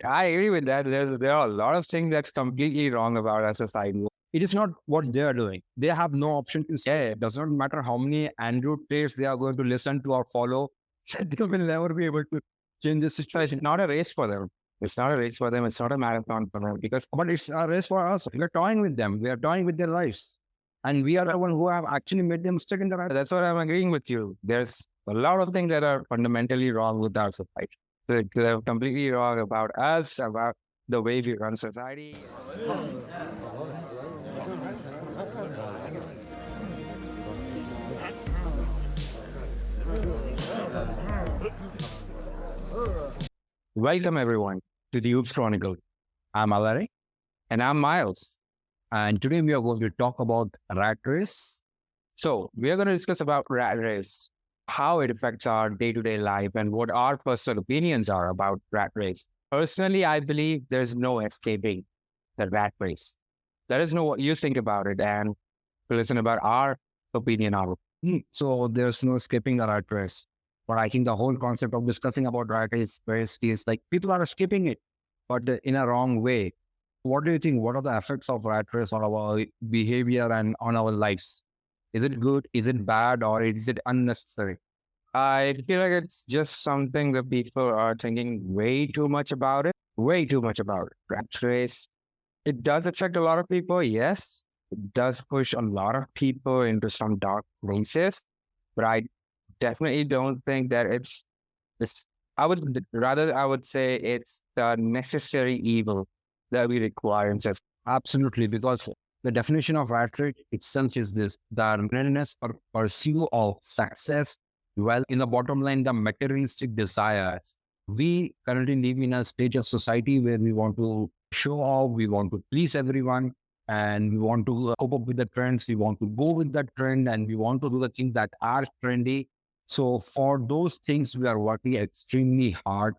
I agree with that. There are a lot of things that's completely wrong about our society. It is not what they are doing. They have no option to say. Yeah, It does not matter how many Android players they are going to listen to or follow. They will never be able to change the so it's situation. not a race for them. It's not a race for them. It's not a marathon for them because But it's a race for us. We are toying with them. We are toying with their lives. And we are the one who have actually made them stuck in the right. that's what I'm agreeing with you. There's a lot of things that are fundamentally wrong with our society. They're completely wrong about us, about the way we run society. Welcome everyone to the Oops Chronicles. I'm Alaric. And I'm Miles. And today we are going to talk about rat race. So we are going to discuss about rat race, how it affects our day-to-day life, and what our personal opinions are about rat race. Personally, I believe there's no escaping the rat race. There is no what you think about it, and to listen about our opinion on it. So there's no escaping the rat race. But I think the whole concept of discussing about rat race is like people are escaping it, but in a wrong way. What do you think? What are the effects of rat race on our behavior and on our lives? Is it good? Is it bad? Or is it unnecessary? I feel like it's just something that people are thinking way too much about it. Way too much about it. Rat race. It does affect a lot of people, yes. It does push a lot of people into some dark places, but I definitely don't think that it's this. I would say it's the necessary evil that we require in society. Absolutely, because the definition of rat race itself is this: the readiness or pursuit of success, well, in the bottom line, the materialistic desires. We currently live in a stage of society where we want to show off, we want to please everyone, and we want to cope up with the trends. We want to go with the trend, and we want to do the things that are trendy. So for those things, we are working extremely hard,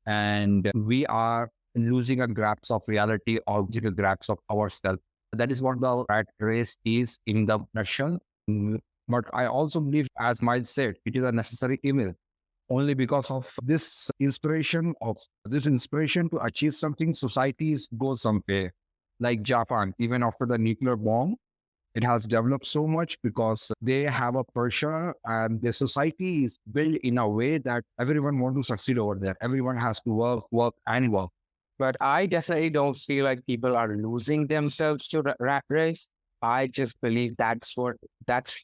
and we are losing a grasp of reality or losing a grasp of ourselves. That is what the rat race is in the nutshell. But I also believe, as Miles said, it is a necessary evil. Only because of this inspiration to achieve something, societies go somewhere. Like Japan, even after the nuclear bomb, it has developed so much because they have a pressure and the society is built in a way that everyone wants to succeed over there. Everyone has to work, and work. But I definitely don't feel like people are losing themselves to rat race. I just believe that's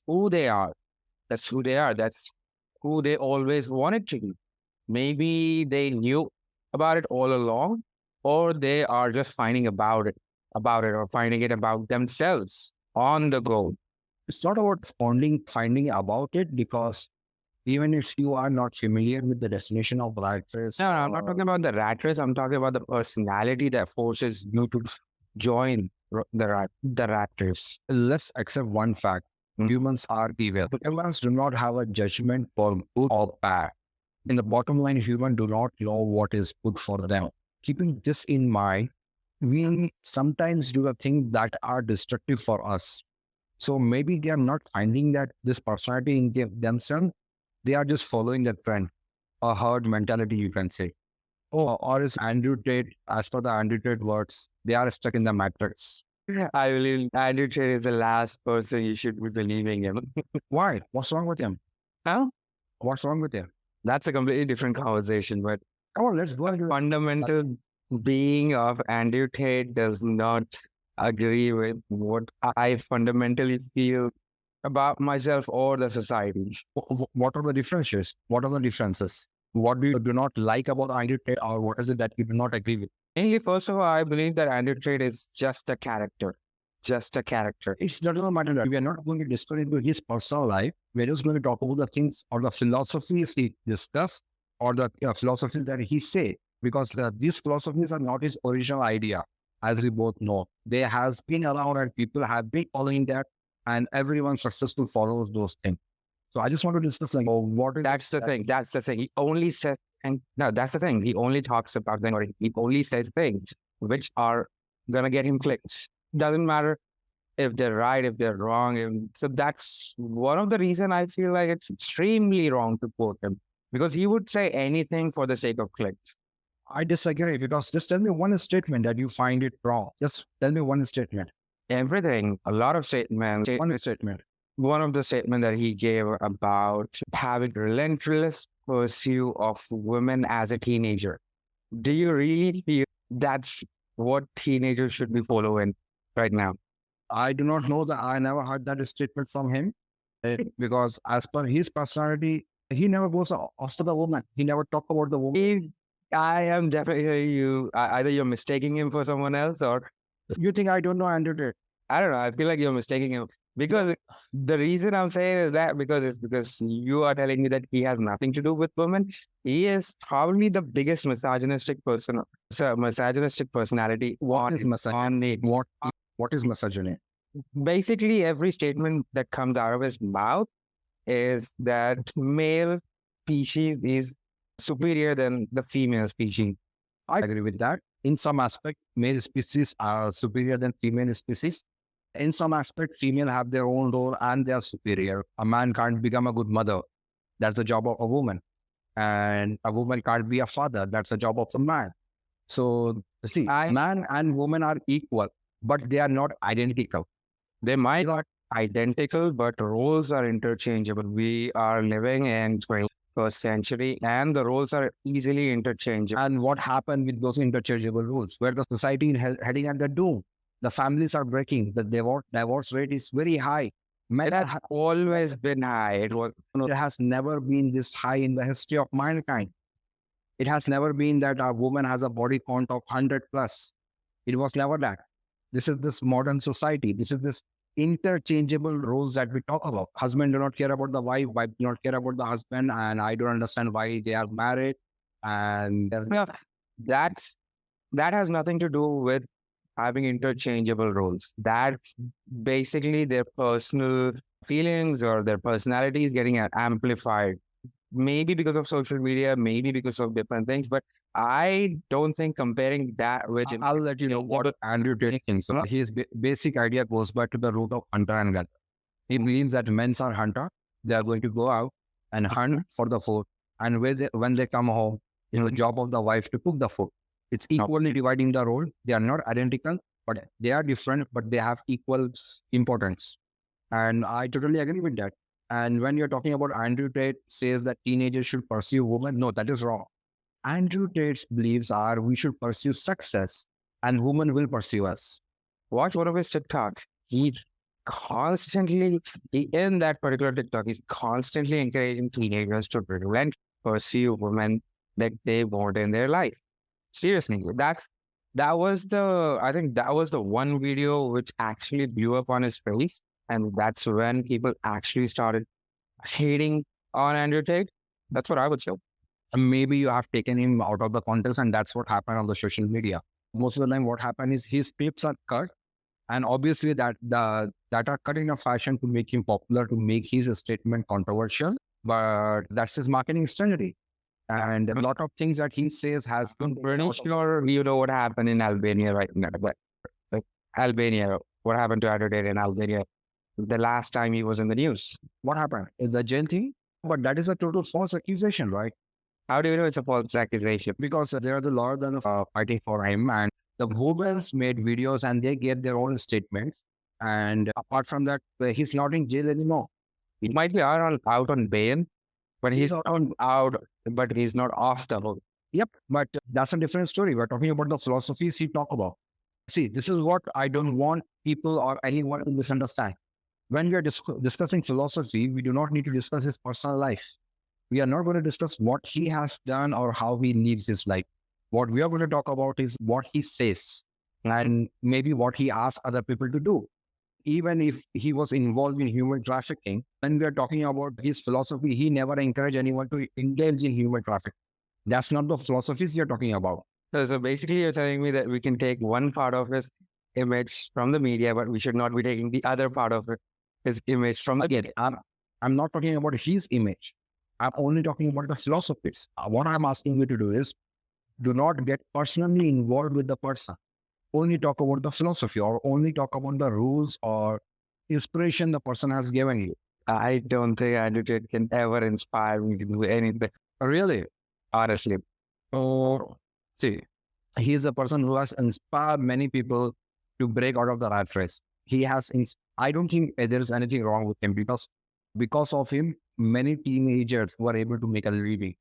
who they are. That's who they are. That's who they always wanted to be. Maybe they knew about it all along, or they are just finding or finding it about themselves on the go. It's not about finding about it, because even if you are not familiar with the definition of rat race, No, I'm not talking about the rat race. I'm talking about the personality that forces you to join the rat race. let's accept one fact. Humans are evil. Humans do not have a judgment for good or bad. In the bottom line, humans do not know what is good for them. Keeping this in mind, we sometimes do the things that are destructive for us. So maybe they are not finding that this personality in themselves. They are just following the trend, a herd mentality, you can say. Or is Andrew Tate, as per the Andrew Tate words, they are stuck in the matrix. I believe Andrew Tate is the last person you should be believing in. Why? What's wrong with him? Huh? What's wrong with him? That's a completely different conversation, but Come on, let's go into fundamental being of Andrew Tate does not agree with what I fundamentally feel about myself or the society. What are the differences? What are the differences? What do you do not like about Andrew Tate, or what is it that you do not agree with? Mainly, first of all, I believe that Andrew Tate is just a character. Just a character. It doesn't matter that we are not going to discuss into his personal life. We're just going to talk about the things or the philosophies he discussed, or the philosophies that he said, because these philosophies are not his original idea, as we both know. They has been around and people have been following that, and everyone successful follows those things. So I just want to discuss like, what is That's the thing. That's the thing. He only says, and no, that's the thing. He only talks about things, or he only says things which are gonna get him clicks. Doesn't matter if they're right, if they're wrong. So that's one of the reason I feel like it's extremely wrong to quote him, because he would say anything for the sake of clicks. I disagree, because just tell me one statement that you find it wrong. Just tell me one statement. Everything, a lot of statements. One statement. One of the statement that he gave about having relentless pursuit of women as a teenager. Do you really feel that's what teenagers should be following right now? I do not know that. I never heard that statement from him, because as per his personality, he never goes after the woman. He never talk about the woman. I am definitely hearing you. Either you're mistaking him for someone else, or You think I don't know Andrew Tate? I don't know. I feel like you're mistaking him because the reason I'm saying is that because you are telling me that he has nothing to do with women. He is probably the biggest misogynistic misogynistic personality What is misogyny? on the What is misogyny? basically every statement that comes out of his mouth is that male species is superior than the female species. I agree with that. In some aspect, male species are superior than female species. In some aspect, female have their own role and they are superior. A man can't become a good mother. That's the job of a woman. And a woman can't be a father. That's the job of a man. So see, man and woman are equal, but they are not identical. They might not identical, but roles are interchangeable. We are living in 21st century and the roles are easily interchangeable. And what happened with those interchangeable roles? Where the society is heading at the doom. The families are breaking. The divorce rate is very high. It has always been high. It has never been this high in the history of mankind. It has never been that a woman has a body count of 100 plus. It was never that. This is this modern society. This is this interchangeable roles that we talk about. Husband do not care about the wife do not care about the husband, and I don't understand why they are married. And that has nothing to do with having interchangeable roles. That's basically their personal feelings or their personalities getting amplified. Maybe because of social media, maybe because of different things, but I don't think comparing that with... I'll let you know what Andrew Tate thinks. His basic idea goes back to the root of hunter and gatherer. He believes that men are hunter. They are going to go out and hunt for the food. And when they come home, it's the job of the wife to cook the food. It's equally dividing the role. They are not identical, but they are different, but they have equal importance. And I totally agree with that. And when you're talking about Andrew Tate says that teenagers should pursue women, no, that is wrong. Andrew Tate's beliefs are we should pursue success and women will pursue us. Watch one of his TikToks. He constantly, in that particular TikTok, he's constantly encouraging teenagers to pursue women that they want in their life. Seriously, that was the one video which actually blew up on his face. And that's when people actually started hating on Andrew Tate. That's what I would say. Maybe you have taken him out of the context, and that's what happened on the social media. Most of the time, what happened is his clips are cut, and obviously that are cut in a fashion to make him popular, to make his statement controversial. But that's his marketing strategy. And a lot of things that he says has been... I'm pretty sure you know what happened in Albania right now. But Albania, what happened to Andrew Tate in Albania the last time he was in the news? What happened? The jail thing? But that is a total false accusation, right? How do you know it's a false accusation? Because there are the law that are fighting for him, and the women made videos and they gave their own statements. And apart from that, he's not in jail anymore. He might be out on bail, but he's out, but he's not off the hook. Yep, but that's a different story. We're talking about the philosophies he talk about. See, this is what I don't want people or anyone to misunderstand. When we are discussing philosophy, we do not need to discuss his personal life. We are not going to discuss what he has done or how he lives his life. What we are going to talk about is what he says and maybe what he asks other people to do. Even if he was involved in human trafficking, when we are talking about his philosophy, he never encouraged anyone to indulge in human trafficking. That's not the philosophies you're talking about. So basically you're telling me that we can take one part of his image from the media, but we should not be taking the other part of his image from the media. I'm not talking about his image. I'm only talking about the philosophies. What I'm asking you to do is do not get personally involved with the person. Only talk about the philosophy or only talk about the rules or inspiration the person has given you. I don't think Andrew Tate can ever inspire me to do anything. Really? Honestly. Oh, See, he is a person who has inspired many people to break out of the rat race. I don't think there is anything wrong with him because of him, many teenagers were able to make a living.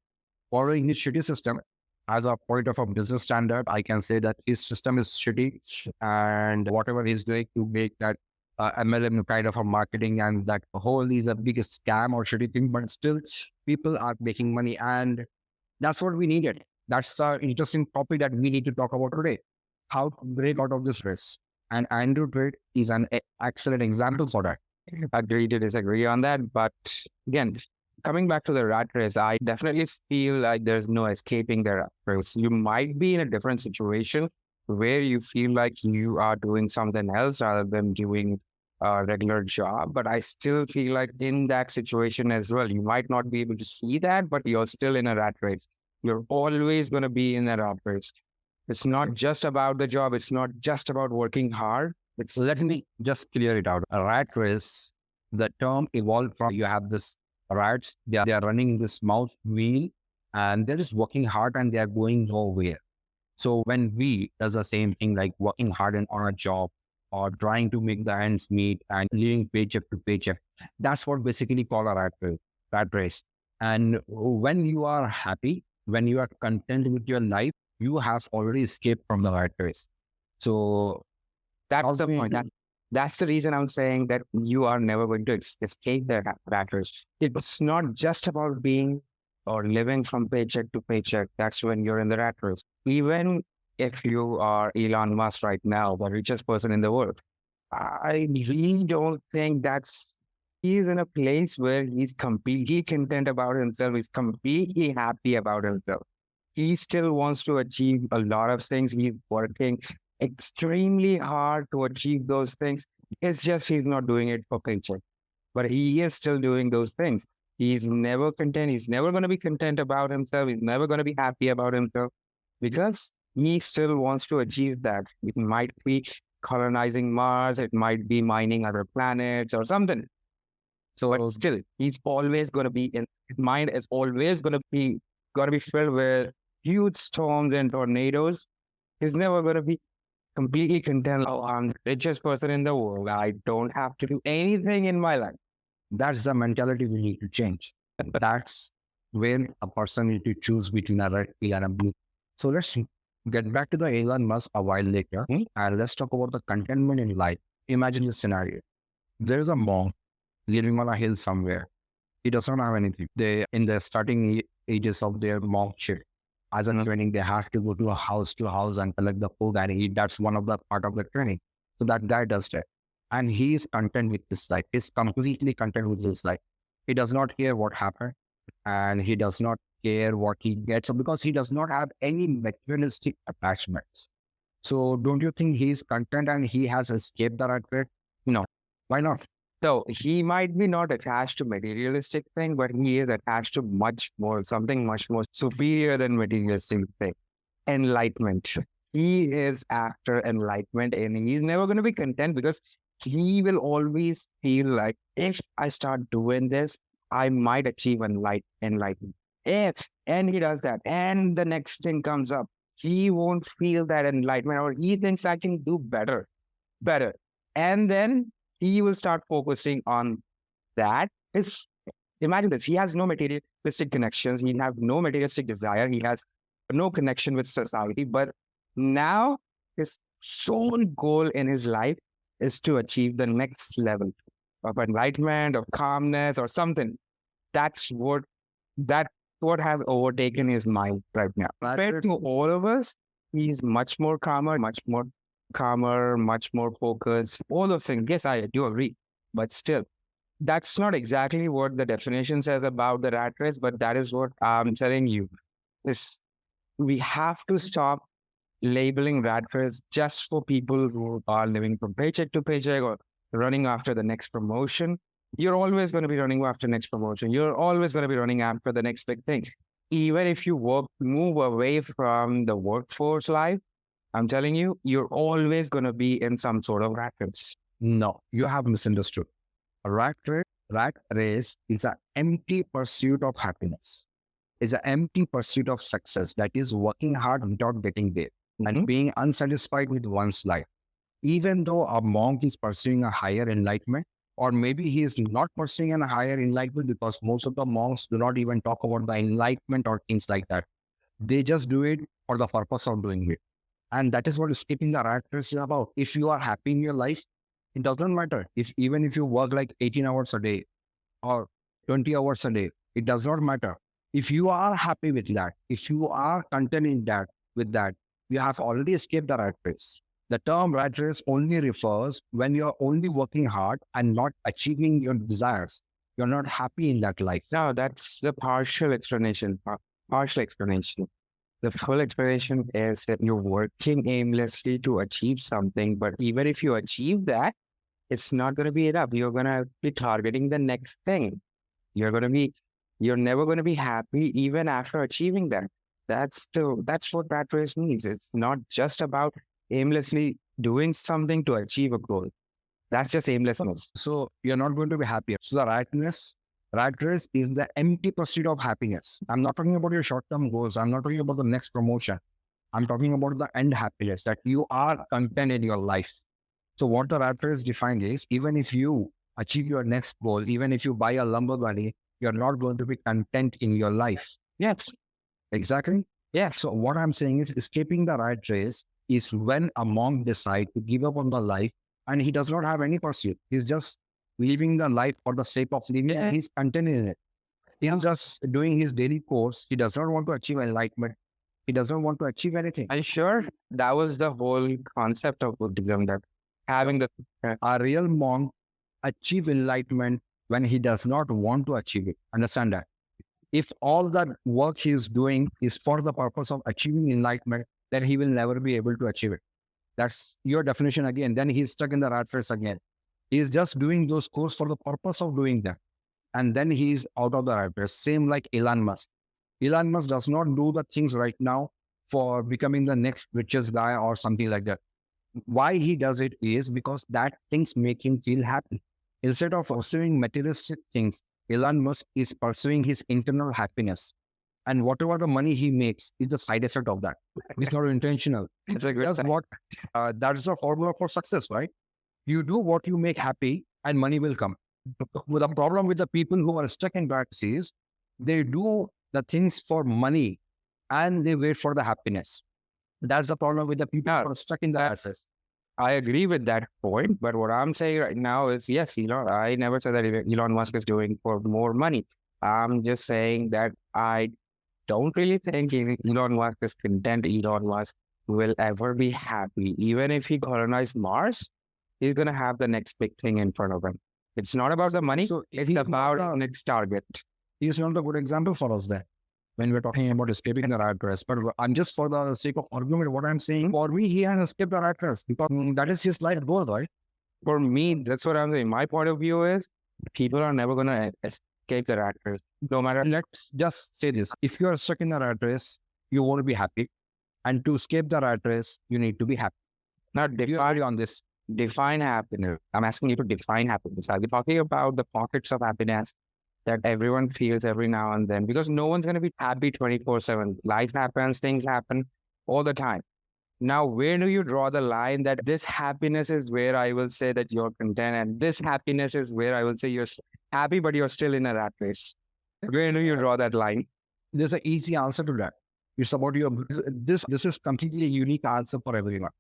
Following his shitty system, as a point of a business standard, I can say that his system is shitty, and whatever he's doing to make that MLM kind of a marketing and that whole is a biggest scam or shitty thing, but still people are making money, and that's what we needed. That's the interesting topic that we need to talk about today. How to break out of this race. And Andrew Tate is an excellent example for that. Agree to disagree on that. But again, coming back to the rat race, I definitely feel like there's no escaping the rat race. You might be in a different situation where you feel like you are doing something else rather than doing a regular job. But I still feel like in that situation as well, you might not be able to see that, but you're still in a rat race. You're always going to be in that rat race. It's not just about the job. It's not just about working hard. Let me just clear it out. A rat race, the term evolved from you have this rats, they are running this mouse wheel and they're just working hard and they are going nowhere. So when we does the same thing like working hard on a job or trying to make the ends meet and living paycheck to paycheck, that's what basically called a rat race. And when you are happy, when you are content with your life, you have already escaped from the rat race. So that's the point. That's the reason I'm saying that you are never going to escape the rat race. It's not just about being or living from paycheck to paycheck. That's when you're in the rat race. Even if you are Elon Musk right now, the richest person in the world, I really don't think he's in a place where he's completely content about himself. He's completely happy about himself. He still wants to achieve a lot of things. He's working extremely hard to achieve those things. It's just he's not doing it for paycheck, but he is still doing those things. He's never content. He's never going to be content about himself. He's never going to be happy about himself because he still wants to achieve that. It might be colonizing Mars. It might be mining other planets or something. So but still, he's always going to be in his mind is always going to be filled with huge storms and tornadoes. He's never going to be completely content. Oh, I'm the richest person in the world. I don't have to do anything in my life. That's the mentality we need to change. That's when a person needs to choose between a red pill and a blue. So let's get back to the Elon Musk a while later, and let's talk about the contentment in life. Imagine this scenario. There is a monk living on a hill somewhere. He doesn't have anything. They, in the starting ages of their monkship, as a training, they have to go to house and collect the food and eat. That's one of the part of the training. So that guy does that. And he is content with his life. He's completely content with his life. He does not care what happened and he does not care what he gets because he does not have any materialistic attachments. So don't you think he's content and he has escaped the rat race? No. Why not? So he might be not attached to materialistic thing, but he is attached to something much more superior than materialistic thing. Enlightenment. He is after enlightenment and he's never going to be content because he will always feel like if I start doing this, I might achieve enlightenment. And he does that and the next thing comes up, he won't feel that enlightenment or he thinks I can do better. And then he will start focusing on that. Imagine this. He has no materialistic connections. He has no materialistic desire. He has no connection with society. But now his sole goal in his life is to achieve the next level of enlightenment, of calmness, or something. That's what has overtaken his mind right now. Compared to all of us, he's much more calmer, much more focused, all those things. Yes, I do agree. But still, that's not exactly what the definition says about the rat race, but that is what I'm telling you. We have to stop labeling rat race just for people who are living from paycheck to paycheck or running after the next promotion. You're always going to be running after the next promotion. You're always going to be running after the next big thing. Even if you move away from the workforce life, I'm telling you, you're always going to be in some sort of rat race. No, you have misunderstood. A rat race is an empty pursuit of happiness. is an empty pursuit of success, that is working hard without getting there and being unsatisfied with one's life. Even though a monk is pursuing a higher enlightenment, or maybe he is not pursuing a higher enlightenment, because most of the monks do not even talk about the enlightenment or things like that. They just do it for the purpose of doing it. And that is what escaping the rat race is about. If you are happy in your life, it doesn't matter. Even if you work like 18 hours a day or 20 hours a day, it does not matter. If you are happy with that, if you are content in that, with that, you have already escaped the rat race. The term rat race only refers when you're only working hard and not achieving your desires. You're not happy in that life. No, that's the partial explanation. Partial explanation. The full explanation is that you're working aimlessly to achieve something, but even if you achieve that, it's not going to be enough. You're going to be targeting the next thing. You're never going to be happy even after achieving that. That's what rat race means. It's not just about aimlessly doing something to achieve a goal. That's just aimlessness. So you're not going to be happy. So the rat race is the empty pursuit of happiness. I'm not talking about your short-term goals. I'm not talking about the next promotion. I'm talking about the end happiness, that you are content in your life. So what the rat race defined is, even if you achieve your next goal, even if you buy a Lamborghini, you're not going to be content in your life. Yes. Exactly. Yeah. So what I'm saying is, escaping the rat race is when a monk decides to give up on the life and he does not have any pursuit. He's just living the life for the sake of living, and he's content in it. He's just doing his daily course. He does not want to achieve enlightenment. He doesn't want to achieve anything. I'm sure that was the whole concept of Buddhism, that having a real monk achieve enlightenment when he does not want to achieve it. Understand that? If all that work he is doing is for the purpose of achieving enlightenment, then he will never be able to achieve it. That's your definition again. Then he's stuck in the rat race again. He's just doing those courses for the purpose of doing that. And then he's out of the rat race. Same like Elon Musk. Elon Musk does not do the things right now for becoming the next richest guy or something like that. Why he does it is because that things make him feel happy. Instead of pursuing materialistic things, Elon Musk is pursuing his internal happiness. And whatever the money he makes is the side effect of that. It's not intentional. It's a good That's what that is a formula for success, right? You do what you make happy and money will come. The problem with the people who are stuck in that is they do the things for money and they wait for the happiness. That's the problem with the people who are stuck in the access. I agree with that point, but what I'm saying right now is, yes, I never said that Elon Musk is doing for more money. I'm just saying that I don't really think Elon Musk is content. Elon Musk will ever be happy. Even if he colonizes Mars, he's going to have the next big thing in front of him. It's not about the money. So it's about the next target. He's not a good example for us there when we're talking about escaping the rat race. But I'm just, for the sake of argument, what I'm saying, for me, he has escaped the rat race because that is his life goal, right? For me, that's what I'm saying. My point of view is people are never going to escape the rat race. No matter. Let's just say this. If you are stuck in the rat race, you won't be happy. And to escape the rat race, you need to be happy. Now, define happiness. I'm asking you to define happiness. I'll be talking about the pockets of happiness that everyone feels every now and then, because no one's going to be happy 24/7. Life happens, things happen all the time. Now, where do you draw the line that this happiness is where I will say that you're content, and this happiness is where I will say you're happy, but you're still in a rat race? Where do you draw that line? There's an easy answer to that. It's about this is completely a unique answer for everyone.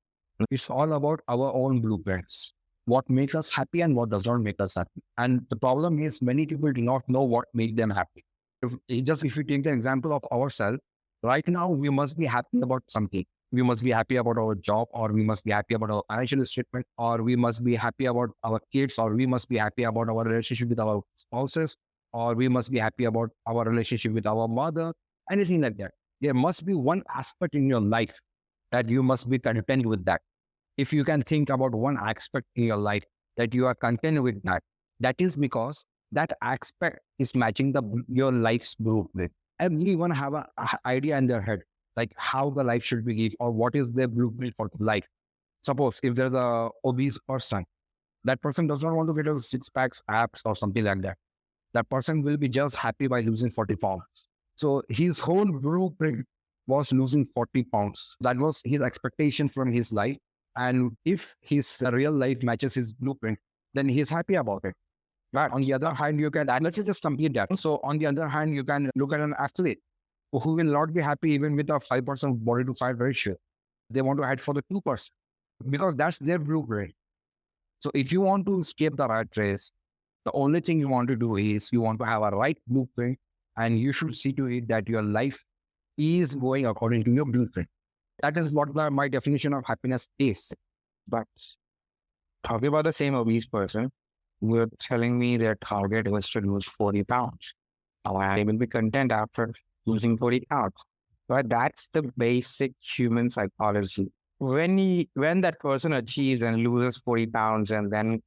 It's all about our own blueprints. What makes us happy and what does not make us happy. And the problem is many people do not know what makes them happy. If you take the example of ourselves, right now we must be happy about something. We must be happy about our job, or we must be happy about our financial statement, or we must be happy about our kids, or we must be happy about our relationship with our spouses, or we must be happy about our relationship with our mother, anything like that. There must be one aspect in your life that you must be content with that. If you can think about one aspect in your life that you are content with that is because that aspect is matching your life's blueprint. Everyone have an idea in their head, like how the life should be lived or what is their blueprint for life. Suppose if there's a obese person, that person does not want to get a 6-pack abs or something like that. That person will be just happy by losing 40 pounds. So his whole blueprint was losing 40 pounds. That was his expectation from his life. And if his real life matches his blueprint, then he's happy about it. But on the other hand, you can, let's just complete that. So on the other hand, you can look at an athlete who will not be happy even with a 5% body to fat ratio. They want to head for the 2% because that's their blueprint. So if you want to escape the rat race, the only thing you want to do is you want to have a right blueprint, and you should see to it that your life is going according to your blueprint. That is what my definition of happiness is. But talking about the same obese person, were telling me their target was to lose 40 pounds. I will be content after losing 40 pounds. But that's the basic human psychology. When that person achieves and loses 40 pounds, and then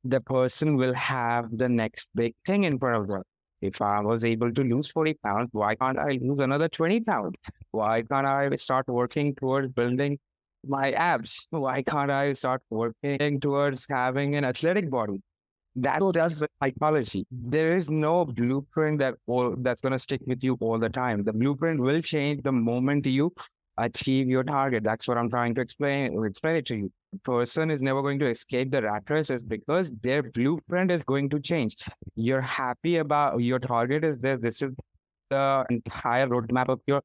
the person will have the next big thing in front of them. If I was able to lose 40 pounds, why can't I lose another 20 pounds? Why can't I start working towards building my abs? Why can't I start working towards having an athletic body? That's the psychology. There is no blueprint that's going to stick with you all the time. The blueprint will change the moment you achieve your target. That's what I'm trying to explain it to you. The person is never going to escape the rat race is because their blueprint is going to change. You're happy about your target is there. This is the entire roadmap of your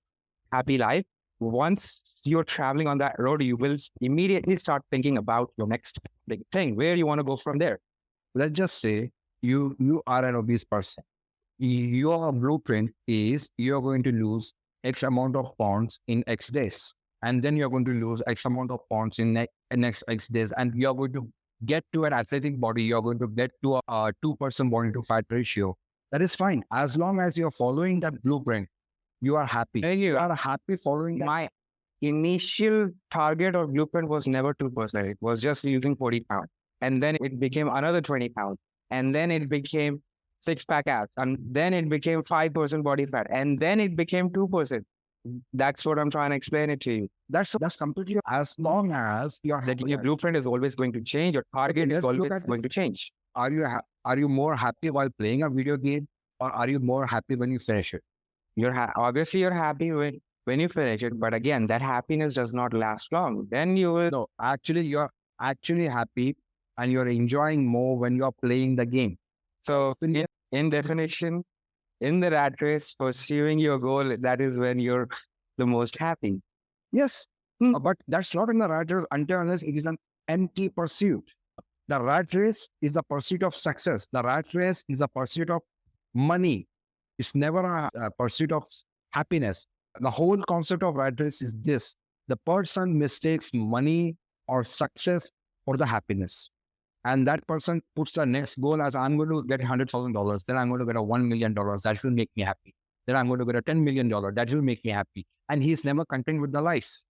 happy life. Once you're traveling on that road, you will immediately start thinking about your next big thing, where you want to go from there. Let's just say you are an obese person. Your blueprint is you're going to lose X amount of pounds in X days. And then you're going to lose X amount of pounds in next X days. And you're going to get to an athletic body. You're going to get to a 2% body to fat ratio. That is fine. As long as you're following that blueprint, you are happy. You are happy following that. My initial target or blueprint was never 2%. It was just losing 40 pounds. And then it became another 20 pounds. And then it became 6-pack abs. And then it became 5% body fat. And then it became 2%. That's what I'm trying to explain it to you. That's completely, as long as your blueprint is always going to change, your target is always going to change. Are you more happy while playing a video game, or are you more happy when you finish it? Obviously you're happy when you finish it, but again, that happiness does not last long. Then you will. No, actually, you're actually happy and you're enjoying more when you're playing the game. So in definition, in the rat race, pursuing your goal, that is when you're the most happy. Yes, but that's not in the rat race unless it is an empty pursuit. The rat race is the pursuit of success. The rat race is a pursuit of money. It's never a pursuit of happiness. The whole concept of rat race is this: the person mistakes money or success for the happiness. And that person puts the next goal as, I'm going to get $100,000. Then I'm going to get a $1 million. That will make me happy. Then I'm going to get a $10 million. That will make me happy. And he's never content with the life.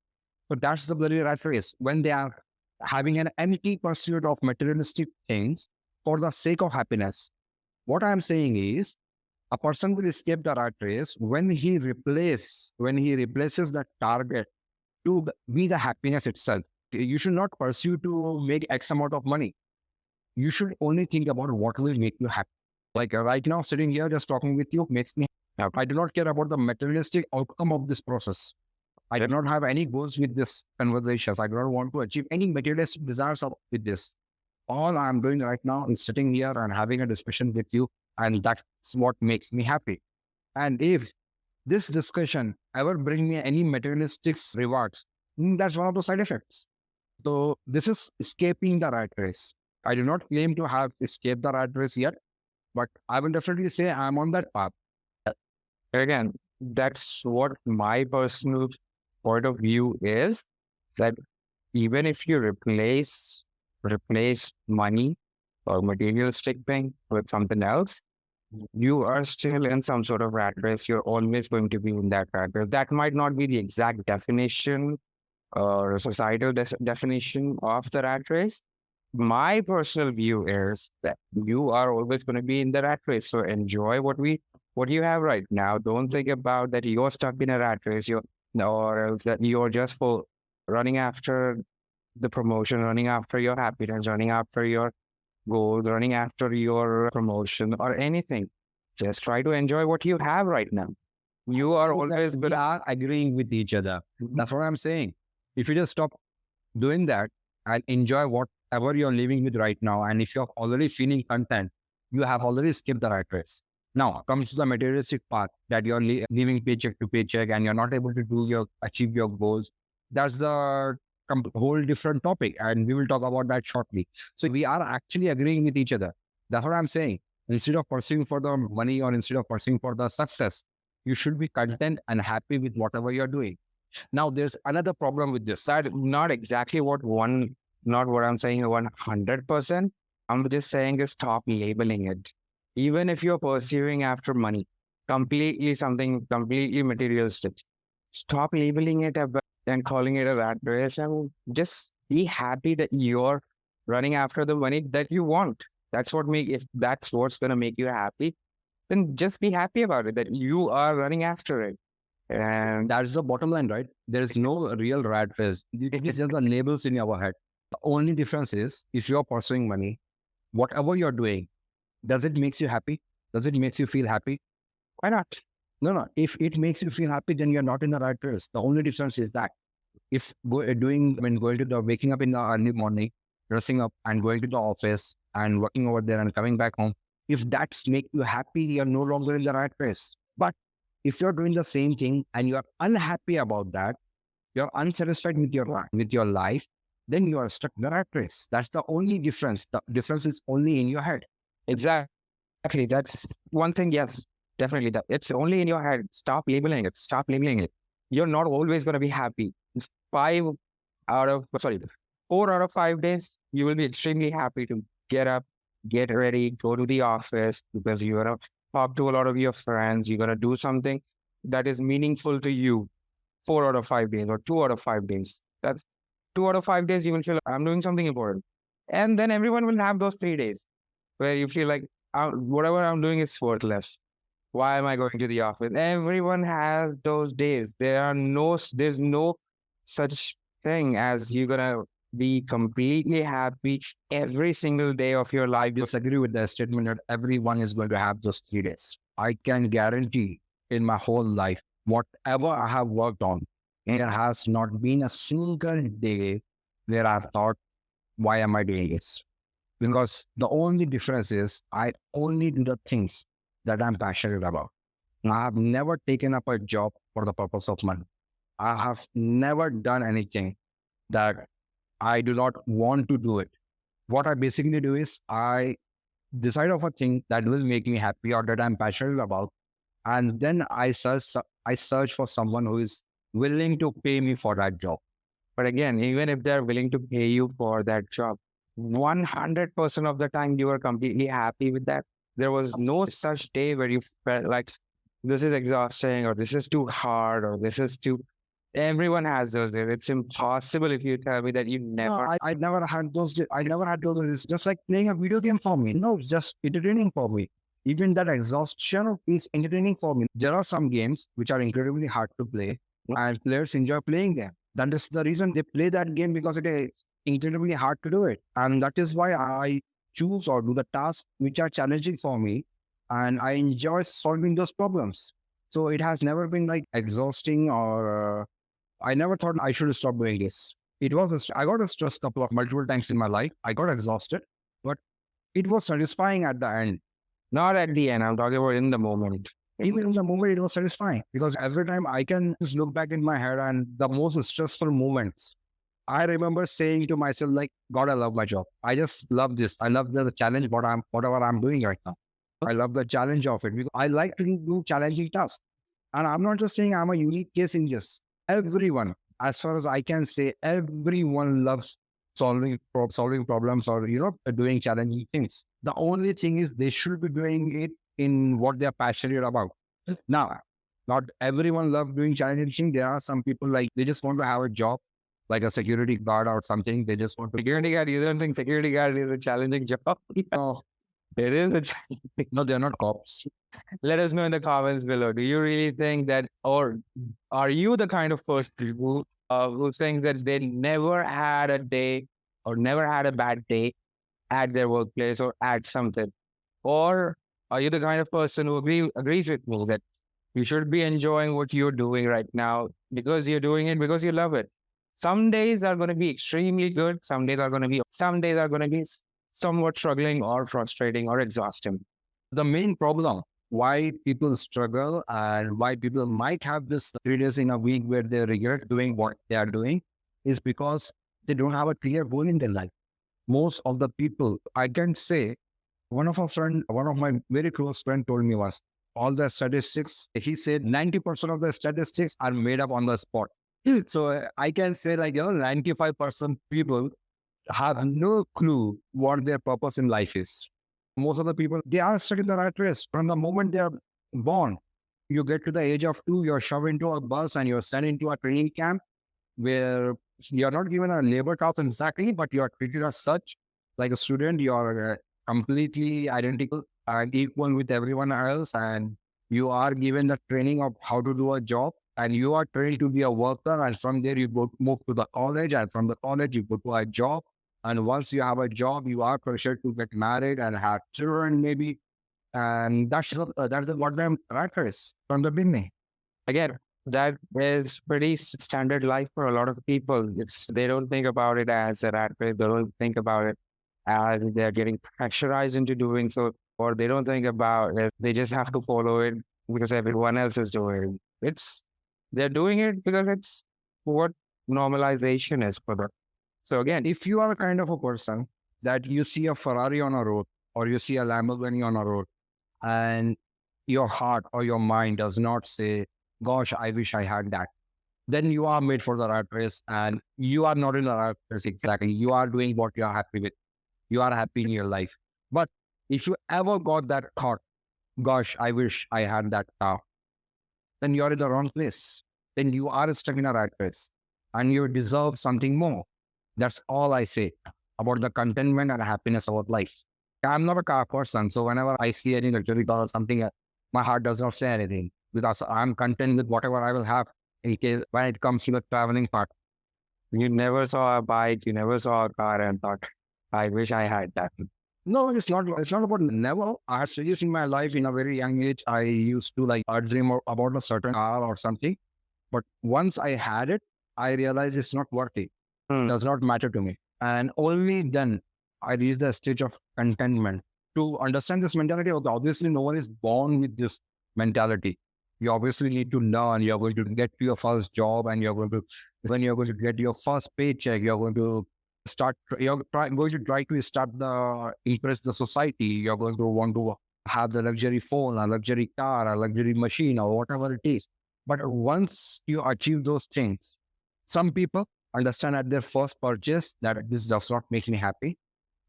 So that's the bloody rat race. When they are having an empty pursuit of materialistic things for the sake of happiness. What I'm saying is, a person will escape the rat race when he replaces the target to be the happiness itself. You should not pursue to make X amount of money. You should only think about what will make you happy. Like right now, sitting here just talking with you makes me happy. I do not care about the materialistic outcome of this process. I do not have any goals with this conversation. I do not want to achieve any materialistic desires with this. All I'm doing right now is sitting here and having a discussion with you, and that's what makes me happy. And if this discussion ever bring me any materialistic rewards, that's one of the side effects. So this is escaping the rat race. I do not claim to have escaped the rat race yet, but I will definitely say I'm on that path. Again, that's what my personal point of view is, that even if you replace money or materialistic thing with something else, you are still in some sort of rat race. You're always going to be in that rat race. That might not be the exact definition or societal definition of the rat race. My personal view is that you are always going to be in the rat race. So enjoy what you have right now. Don't think about that you're stuck in a rat race, or else that you're just running after the promotion, running after your happiness, running after your goals, running after your promotion or anything. Just try to enjoy what you have right now. You are So always we good. are agreeing with each other. That's what I'm saying. If you just stop doing that and enjoy whatever you're living with right now, and if you're already feeling content, you have already skipped the rat race. Now comes to the materialistic part that you're living paycheck to paycheck and you're not able to achieve your goals. That's the whole different topic, and we will talk about that shortly. So we are actually agreeing with each other. That's what I'm saying. Instead of pursuing for the money or instead of pursuing for the success, you should be content and happy with whatever you're doing. Now, there's another problem with this. That not exactly not what I'm saying 100%. I'm just saying is stop labeling it. Even if you're pursuing after money, something completely materialistic, stop labeling it and calling it a rat race, and just be happy that you're running after the money that you want. If that's what's gonna make you happy, then just be happy about it, that you are running after it. And That's the bottom line, right? There is no real rat race. It's just the labels in our head. The only difference is if you're pursuing money, whatever you're doing, does it makes you happy? Does it makes you feel happy? why not? No, no. If it makes you feel happy, then you're not in the rat race. The only difference is that if going to the waking up in the early morning, dressing up and going to the office and working over there and coming back home, if that's make you happy, you're no longer in the rat race. But if you're doing the same thing and you're unhappy about that, you're unsatisfied with your life, then you are stuck in the rat race. That's the only difference. The difference is only in your head. Exactly. That's one thing. Yes, definitely. That it's only in your head. Stop labeling it. Stop labeling it. You're not always going to be happy. Five out of, sorry, 4 out of 5 days, you will be extremely happy to get up, get ready, go to the office because you're going to talk to a lot of your friends. You're going to do something that is meaningful to you. 4 out of 5 days or 2 out of 5 days. That's 2 out of 5 days. You will feel I'm doing something important. And then everyone will have those 3 days where you feel like whatever I'm doing is worthless. Why am I going to the office? Everyone has those days. There's no such thing as you're gonna be completely happy every single day of your life. Disagree with the statement that everyone is going to have those 3 days. I can guarantee in my whole life, whatever I have worked on, there has not been a single day where I've thought, why am I doing this? Because the only difference is I only do the things that I'm passionate about. I have never taken up a job for the purpose of money. I have never done anything that I do not want to do it. What I basically do is I decide of a thing that will make me happy or that I'm passionate about, and then I search for someone who is willing to pay me for that job. But again, even if they're willing to pay you for that job, 100% of the time you are completely happy with that. There was no such day where you felt like this is exhausting or this is too hard or this is too. Everyone has those days. It's impossible if you tell me that you never. No, I never had those. I never had those. It's just like playing a video game for me. No, it's just entertaining for me. Even that exhaustion is entertaining for me. There are some games which are incredibly hard to play, and players enjoy playing them. That is the reason they play that game, because it is incredibly hard to do it. And that is why I choose or do the tasks which are challenging for me, and I enjoy solving those problems. So it has never been like exhausting or I never thought I should stop doing this. I got stressed multiple times in my life. I got exhausted, but it was satisfying at the end. Not at the end. I'm talking about in the moment. Even in the moment, it was satisfying because every time I can just look back in my head and the most stressful moments, I remember saying to myself, like, God, I love my job. I just love this. I love the challenge, whatever I'm doing right now. I love the challenge of it because I like to do challenging tasks. And I'm not just saying I'm a unique case in this. Everyone, as far as I can say, everyone loves solving problems or, doing challenging things. The only thing is they should be doing it in what they're passionate about. Now, not everyone loves doing challenging things. There are some people like they just want to have a job, like a security guard or something. They just want to. Security guard, you don't think security guard is a challenging job? No, It is a challenging. no, they're not cops. Let us know in the comments below. Do you really think that, or are you the kind of person who thinks that they never had a day or never had a bad day at their workplace or at something? Or are you the kind of person who agrees with me that You should be enjoying what you're doing right now because you're doing it because you love it. Some days are going to be extremely good. Some days are going to be somewhat struggling or frustrating or exhausting. The main problem why people struggle and why people might have this 3 days in a week where they regret doing what they are doing is because they don't have a clear goal in their life. Most of the people, I can say, one of my very close friend told me once, all the statistics, he said 90% of the statistics are made up on the spot. So I can say 95% people have no clue what their purpose in life is. Most of the people, they are stuck in the rat race from the moment they are born. You get to the age of 2, you're shoved into a bus and you're sent into a training camp where you're not given a labor task exactly, but you're treated as such. Like a student, you're completely identical and equal with everyone else. And you are given the training of how to do a job. And you are trained to be a worker. And from there, you move to the college. And from the college, you go to a job. And once you have a job, you are pressured to get married and have children, maybe. And that's what the rat race from the beginning. Again, that is pretty standard life for a lot of people. They don't think about it as a rat race. They don't think about it as they're getting pressurized into doing so, or they don't think about it. They just have to follow it because everyone else is doing it. They're doing it because it's what normalization is for them. So again, if you are a kind of a person that you see a Ferrari on a road or you see a Lamborghini on a road and your heart or your mind does not say, gosh, I wish I had that, then you are made for the rat race and you are not in the rat race exactly. You are doing what you are happy with. You are happy in your life. But if you ever got that thought, gosh, I wish I had that car, then you're in the wrong place. Then you are stuck in a rat race and you deserve something more. That's all I say about the contentment and happiness of life. I'm not a car person, so whenever I see any luxury car or something, my heart does not say anything because I'm content with whatever I will have in case when it comes to the traveling part. You never saw a bike, you never saw a car and thought, I wish I had that. No, it's not. It's not about never. I had studies in my life in a very young age. I used to dream about a certain car or something. But once I had it, I realized it's not worth it. Does not matter to me. And only then I reached the stage of contentment. To understand this mentality, obviously no one is born with this mentality. You obviously need to learn. You're going to get to your first job and when you're going to get your first paycheck, you're going to going to try to impress the society. You're going to want to have the luxury phone, a luxury car, a luxury machine or whatever it is. But once you achieve those things, some people understand at their first purchase that this does not make me happy.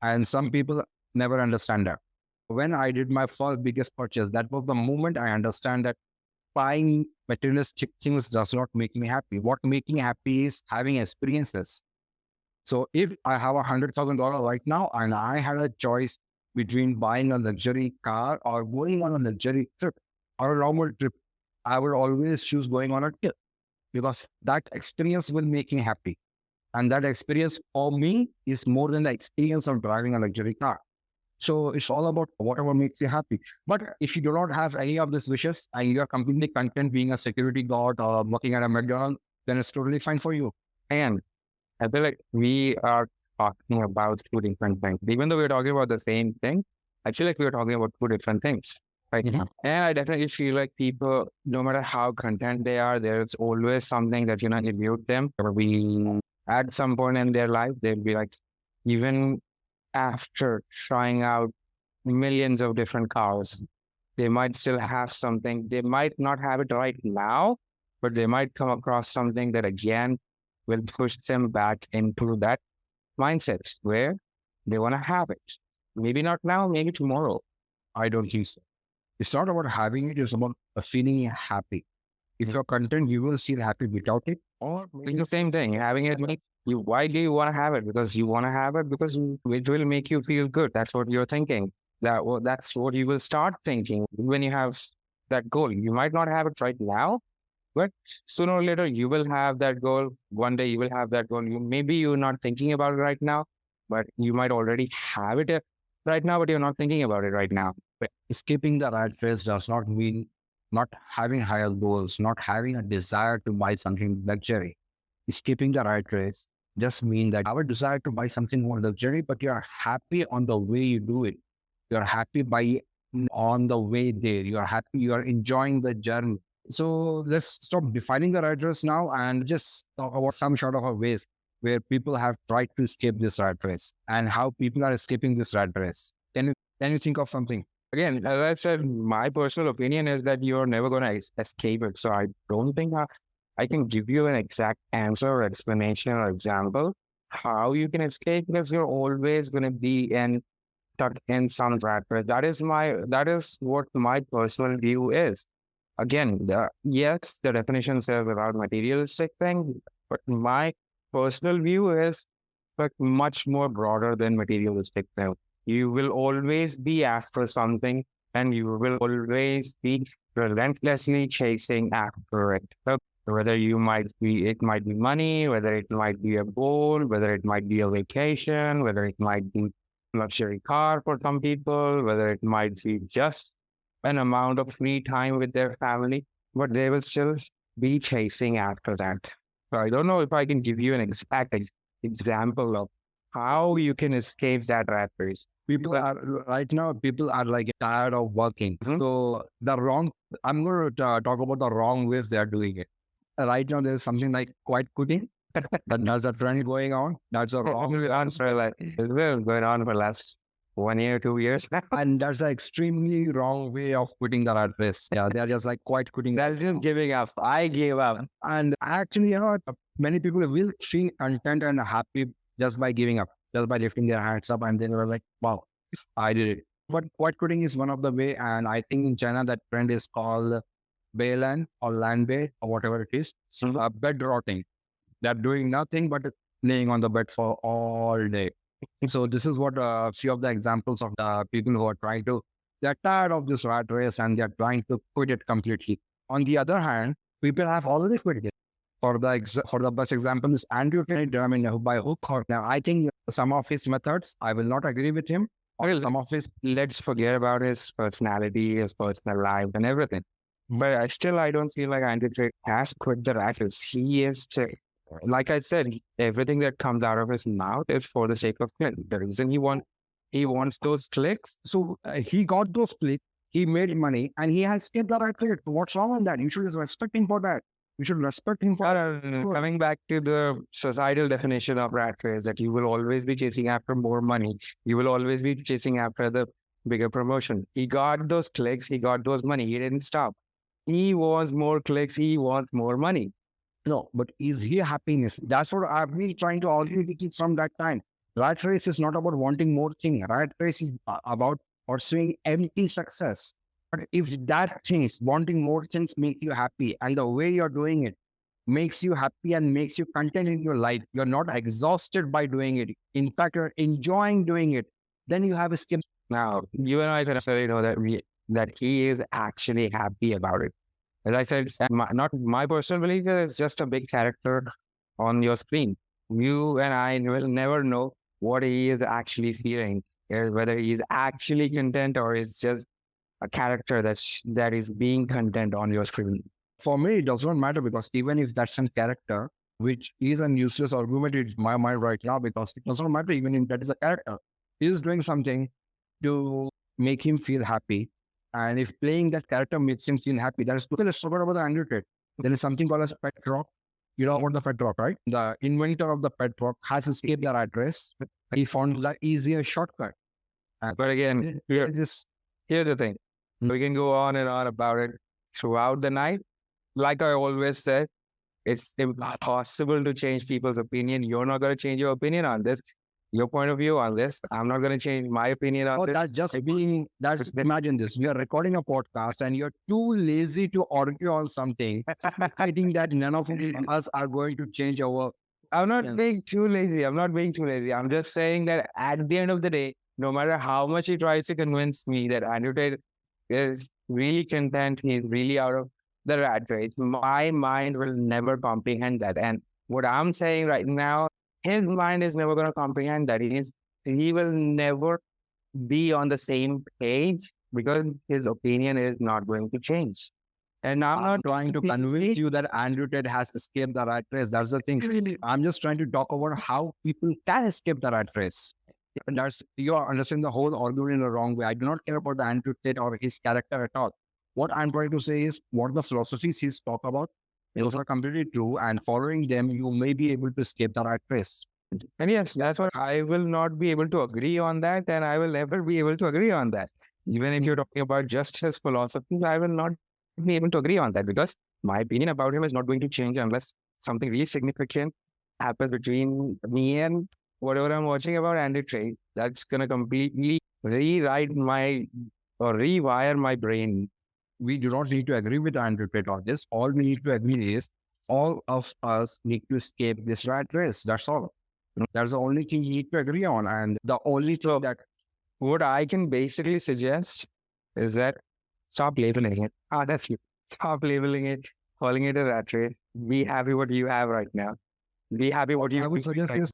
And some people never understand that. When I did my first biggest purchase, that was the moment I understand that buying materialistic things does not make me happy. What makes me happy is having experiences. So if I have $100,000 right now and I had a choice between buying a luxury car or going on a luxury trip or a normal trip, I would always choose going on a trip because that experience will make me happy. And that experience for me is more than the experience of driving a luxury car. So it's all about whatever makes you happy. But if you do not have any of these wishes and you are completely content being a security guard or working at a McDonald's, then it's totally fine for you. And I feel like we are talking about two different things. Even though we're talking about the same thing, I feel like we're talking about two different things. Right? Mm-hmm. And I definitely feel like people, no matter how content they are, there's always something that, elude them. Or at some point in their life, they'll be like, even after trying out millions of different cars, they might still have something. They might not have it right now, but they might come across something that again will push them back into that mindset where they want to have it. Maybe not now, maybe tomorrow. I don't think so. It's not about having it, it's about feeling happy. If you're content, you will feel happy without it. Or it's the same thing. Having it, why do you want to have it? Because you want to have it because it will make you feel good. That's what you're thinking. That's what you will start thinking when you have that goal. You might not have it right now, but sooner or later you will have that goal. One day you will have that goal. Maybe you're not thinking about it right now, but you might already have it right now, but you're not thinking about it right now. But escaping the rat race does not mean not having higher goals, not having a desire to buy something luxury, skipping the rat race just mean that our desire to buy something more luxury, but you are happy on the way you do it. You are happy by on the way there. You are happy. You are enjoying the journey. So let's stop defining the rat race now and just talk about some sort of a ways where people have tried to escape this rat race and how people are escaping this rat race. Can you think of something? Again, as I said, my personal opinion is that you're never going to escape it. So I don't think I can give you an exact answer or explanation or example how you can escape, because you're always going to be stuck in some rat race. That is what my personal view is. Again, yes, the definition says about materialistic thing, but my personal view is like much more broader than materialistic thing. You will always be after something, and you will always be relentlessly chasing after it. So whether it might be money, whether it might be a goal, whether it might be a vacation, whether it might be luxury car for some people, whether it might be just an amount of free time with their family, but they will still be chasing after that. So I don't know if I can give you an exact example of how you can escape that rat race. People are right now, people are like tired of working. So I'm going to talk about the wrong ways they are doing it. Right now, there's something like quiet quitting. That's a trend going on. That's a wrong answer. Like it's been going on for the last 1 year, 2 years. And that's an extremely wrong way of quitting the rat race. Yeah, they're just like quite quitting. That's just giving up. I gave up. And actually, many people will feel content and happy just by giving up, just by lifting their hands up, and then they're like, wow, I did it. But quiet quitting is one of the way, and I think in China that trend is called Baylan or Lanbei or whatever it is. Bed rotting. They're doing nothing but laying on the bed for all day. So this is what a few of the examples of the people who are they're tired of this rat race and they're trying to quit it completely. On the other hand, people have already quit it. For the best example is Andrew Tate, I mean, by hook or now. I think some of his methods, I will not agree with him. Some of his, let's forget about his personality, his personal life, and everything. But I don't feel like Andrew Tate has quit the rat race. He is, like I said, everything that comes out of his mouth is for the sake of clicks. The reason he wants those clicks. So he got those clicks, he made money, and he has kept the rat race. What's wrong with that? You should respect him for that. You should respect him for that. Coming back to the societal definition of rat race, that you will always be chasing after more money. You will always be chasing after the bigger promotion. He got those clicks, he got those money. He didn't stop. He wants more clicks, he wants more money. No, but is he happiness? That's what I've been trying to argue with it from that time. Rat race is not about wanting more things. Rat race is about pursuing empty success. But if that things, wanting more things make you happy and the way you're doing it makes you happy and makes you content in your life, you're not exhausted by doing it. In fact, you're enjoying doing it. Then you have a skill. Now, you and I can necessarily know that he is actually happy about it. As I said, not my personal belief, it's just a big character on your screen. You and I will never know what he is actually feeling, whether he is actually content or it's just a character that is being content on your screen. For me, it does not matter, because even if that's some character, which is an useless argument in my mind right now, because it does not matter even if that is a character. He is doing something to make him feel happy. And if playing that character makes him feel happy, that is good. Let's talk about the Andrew Tate. There is something called as pet rock. You know about the pet rock, right? The inventor of the pet rock has escaped the rat race. He found the easier shortcut. But again, here's the thing. We can go on and on about it throughout the night. Like I always said, it's impossible to change people's opinion. You're not going to change your opinion on this, your point of view on this. I'm not going to change my opinion on this. Imagine this. We are recording a podcast and you're too lazy to argue on something. I think that none of us are going to change our... I'm not being too lazy. I'm just saying that at the end of the day, no matter how much he tries to convince me that Andrew Tate is really content, he's really out of the rat race, my mind will never comprehend that. And what I'm saying right now, his mind is never going to comprehend that. He will never be on the same page because his opinion is not going to change. And I'm I'm not trying to convince you that Andrew Tate has escaped the rat race. That's the thing. I'm just trying to talk about how people can escape the rat race. And that's, you are understanding the whole argument in the wrong way. I do not care about the Andrew Tate or his character at all. What I'm trying to say is what the philosophies he's talk about, those are completely true. And following them, you may be able to escape the rat race. And yes, that's what I will not be able to agree on that, and I will never be able to agree on that. Even if you're talking about just his philosophy, I will not be able to agree on that because my opinion about him is not going to change unless something really significant happens between me and whatever I'm watching about Andy Trade. That's gonna completely rewrite my or rewire my brain. We do not need to agree with Andrew Tate on this. All we need to agree is all of us need to escape this rat race. That's all. That's the only thing you need to agree on. And the only thing that What I can basically suggest is that stop labeling it. That's you. Stop labeling it, calling it a rat race. Be happy what you have right now. Be happy what you I would have suggest right is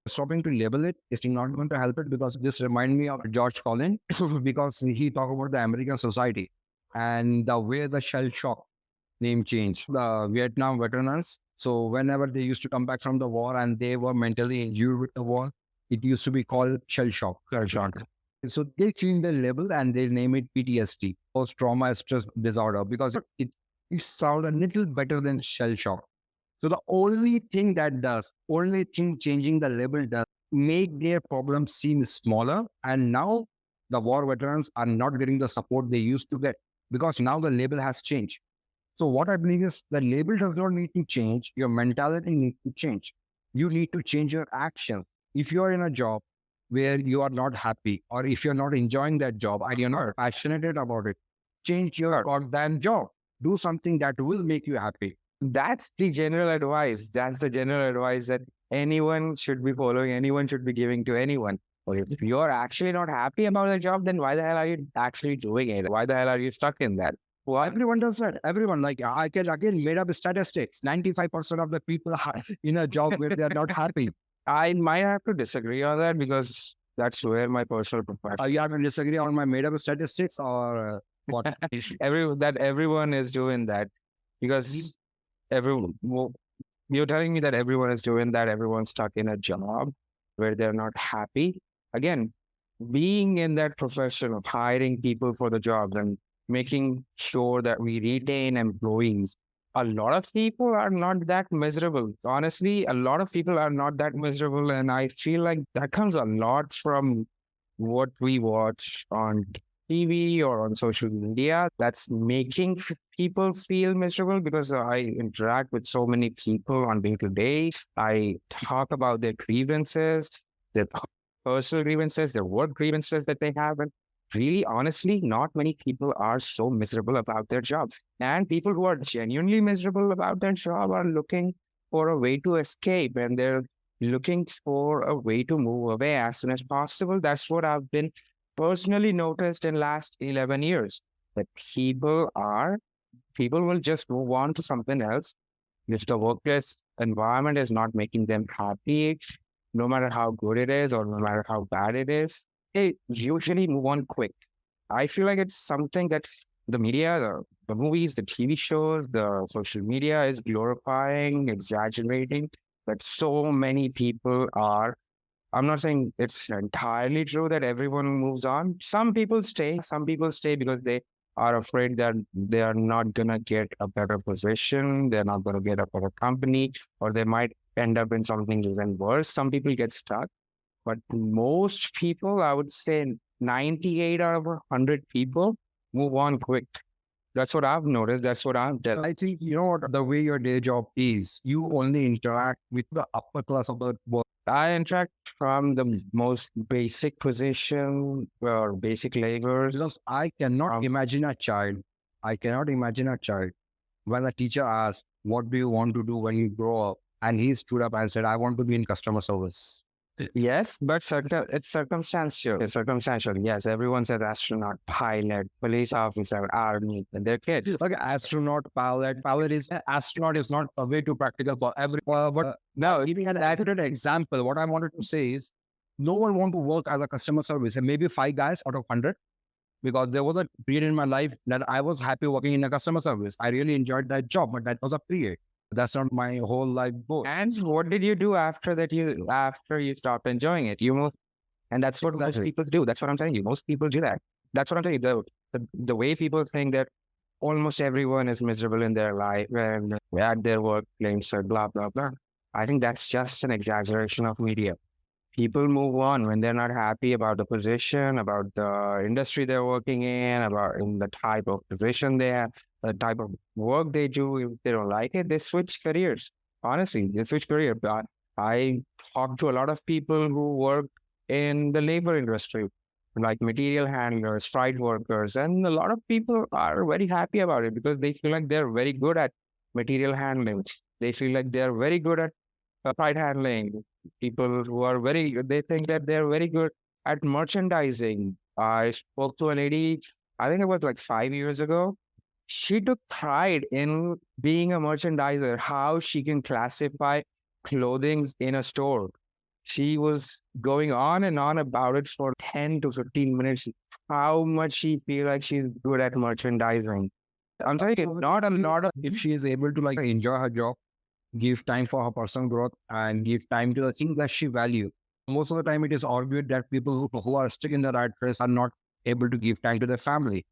stopping to label it. It's not going to help it because this remind me of George Collin because he talked about the American society and the way the shell shock name changed. The Vietnam veterans. So whenever they used to come back from the war and they were mentally injured with the war, it used to be called shell shock. Shell shock. So they changed the label and they name it PTSD, post trauma stress disorder, because it sounds a little better than shell shock. So the only thing changing the label does make their problems seem smaller. And now the war veterans are not getting the support they used to get because now the label has changed. So what I believe is the label does not need to change. Your mentality needs to change. You need to change your actions. If you are in a job where you are not happy, or if you're not enjoying that job and you're not passionate about it, change your goddamn job. Do something that will make you happy. That's the general advice. That's the general advice that anyone should be following, anyone should be giving to anyone. Or if you're actually not happy about the job, then why the hell are you actually doing it? Why the hell are you stuck in that? Well, everyone does that. Everyone, like, I can again made up statistics. 95% of the people are in a job where they're not happy. I might have to disagree on that because that's where my personal perspective. Are you having to disagree on my made up statistics or what? Everyone is doing that because you're telling me that everyone is doing that. Everyone's stuck in a job where they're not happy. Again, being in that profession of hiring people for the jobs and making sure that we retain employees. A lot of people are not that miserable. Honestly, a lot of people are not that miserable. And I feel like that comes a lot from what we watch on TV or on social media that's making people feel miserable because I interact with so many people on day to day. I talk about their grievances, their personal grievances, their work grievances that they have. And really, honestly, not many people are so miserable about their job. And people who are genuinely miserable about their job are looking for a way to escape and they're looking for a way to move away as soon as possible. That's what I've been personally noticed in last 11 years, that people will just move on to something else. If the workplace environment is not making them happy, no matter how good it is or no matter how bad it is, they usually move on quick. I feel like it's something that the media, the movies, the TV shows, the social media is glorifying, exaggerating, that so many people are. I'm not saying it's entirely true that everyone moves on. Some people stay. Some people stay because they are afraid that they are not going to get a better position. They're not going to get a better company, or they might end up in something even worse. Some people get stuck. But most people, I would say 98 out of 100 people move on quick. That's what I've noticed. That's what I've done. I think, you know what, the way your day job is, you only interact with the upper class of the world. I interact from the most basic position or basic labors. Because I cannot imagine a child. I cannot imagine a child when a teacher asks, what do you want to do when you grow up? And he stood up and said, I want to be in customer service. Yes, but it's circumstantial. It's circumstantial. Yes, everyone says astronaut, pilot, police officer, army, and they're kids. Okay, astronaut, pilot is astronaut is not a way to practical for every. But No, giving an accurate example, what I wanted to say is, no one want to work as a customer service, and maybe 5 guys out of 100 because there was a period in my life that I was happy working in a customer service. I really enjoyed that job, but that was a period. That's not my whole life goal. And what did you do after that? After you stopped enjoying it, you moved, and that's what most people do. That's what I'm telling you. Most people do that. That's what I'm telling you. The way people think that almost everyone is miserable in their life and at their workplace or blah blah blah. I think that's just an exaggeration of media. People move on when they're not happy about the position, about the industry they're working in, about in the type of position they have, the type of work they do. If they don't like it, they switch careers. Honestly, they switch career. But I talk to a lot of people who work in the labor industry, like material handlers, freight workers, and a lot of people are very happy about it because they feel like they're very good at material handling. They feel like they're very good at freight handling. People who are they think that they're very good at merchandising. I spoke to a lady, I think it was like 5 years ago. She took pride in being a merchandiser, how she can classify clothing in a store. She was going on and on about it for 10 to 15 minutes, how much she feel like she's good at merchandising. I'm telling you, not a lot of, If she is able to like enjoy her job, give time for her personal growth, and give time to the things that she value. Most of the time, it is argued that people who are stuck in the rat race are not able to give time to their family.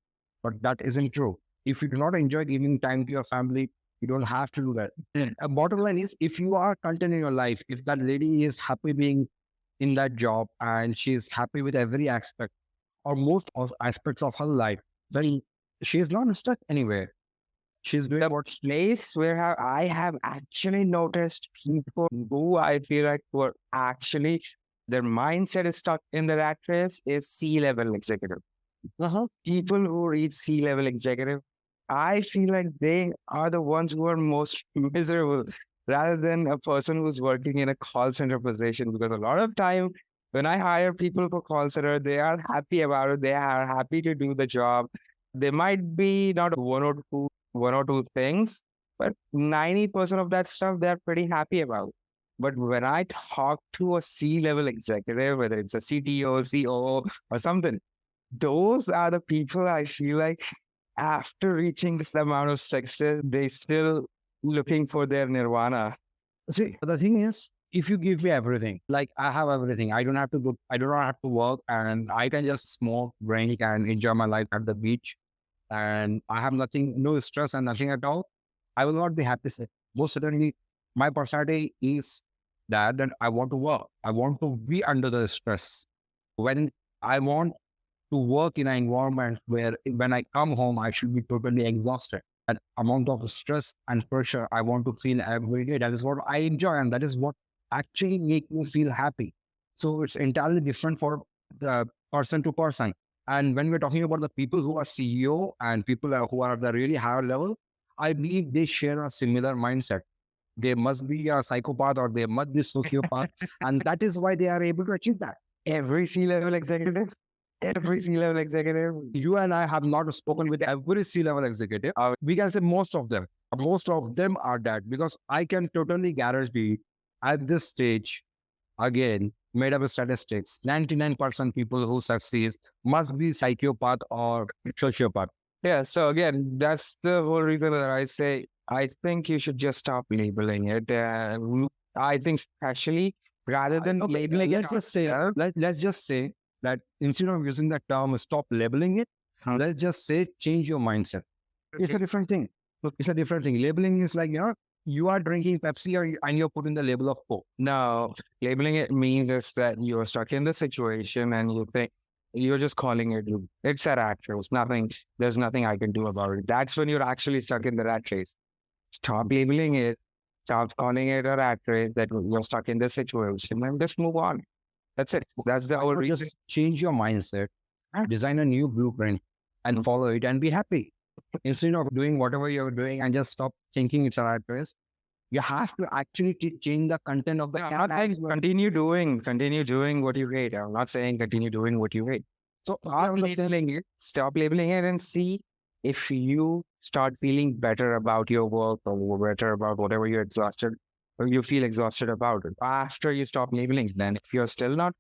But that isn't true. If you do not enjoy giving time to your family, you don't have to do that. Bottom line is, if you are content in your life, if that lady is happy being in that job and she is happy with every aspect or most of aspects of her life, then she is not stuck anywhere. She's doing what place where I have actually noticed people who I feel like were actually their mindset is stuck in the rat race is C-level executive. People who reach C-level executive, I feel like they are the ones who are most miserable rather than a person who's working in a call center position. Because a lot of time when I hire people for call center, they are happy about it. They are happy to do the job. They might be not one or two things, but 90% of that stuff they're pretty happy about. But when I talk to a C-level executive, whether it's a CTO, COO, or something, those are the people I feel like after reaching the amount of success, they still looking for their nirvana. See, the thing is, if you give me everything, like I have everything, I don't have to go, I do not have to work, and I can just smoke, drink, and enjoy my life at the beach, and I have nothing, no stress and nothing at all, I will not be happy. Most certainly, my personality is that I want to work. I want to be under the stress. When I want to work in an environment where when I come home, I should be totally exhausted. That amount of stress and pressure I want to feel every day. That is what I enjoy, and that is what actually make me feel happy. So it's entirely different for the person to person. And when we're talking about the people who are CEO and people who are at the really higher level, I believe they share a similar mindset. They must be a psychopath or they must be sociopath, and that is why they are able to achieve that. Every C-level executive, every C-level executive. You and I have not spoken with every C-level executive. We can say most of them. Most of them are that, because I can totally guarantee at this stage, again, made up of statistics, 99% people who succeed must be psychopath or sociopath. Yeah. So again, that's the whole reason that I say I think you should just stop labeling it. I think especially rather than labeling it, let's just say that instead of using the term stop labeling it, let's just say change your mindset. It's a different thing. It's a different thing. Labeling is like, you are drinking Pepsi and you're putting the label of Coke. No, labeling it means is that you're stuck in the situation and you think you're just calling it. It's a rat race. There's nothing I can do about it. That's when you're actually stuck in the rat race. Stop labeling it. Stop calling it a rat race that you're stuck in this situation and just move on. That's it. That's the whole reason. Just change your mindset, design a new blueprint and follow it and be happy. Instead of doing whatever you're doing and just stop thinking it's a rat race, you have to actually change the content of the I'm not saying continue doing what you hate. I'm not saying continue doing what you hate. So stop labeling it and see if you start feeling better about your work or better about whatever you're exhausted or you feel exhausted about it. After you stop labeling, then if you're still not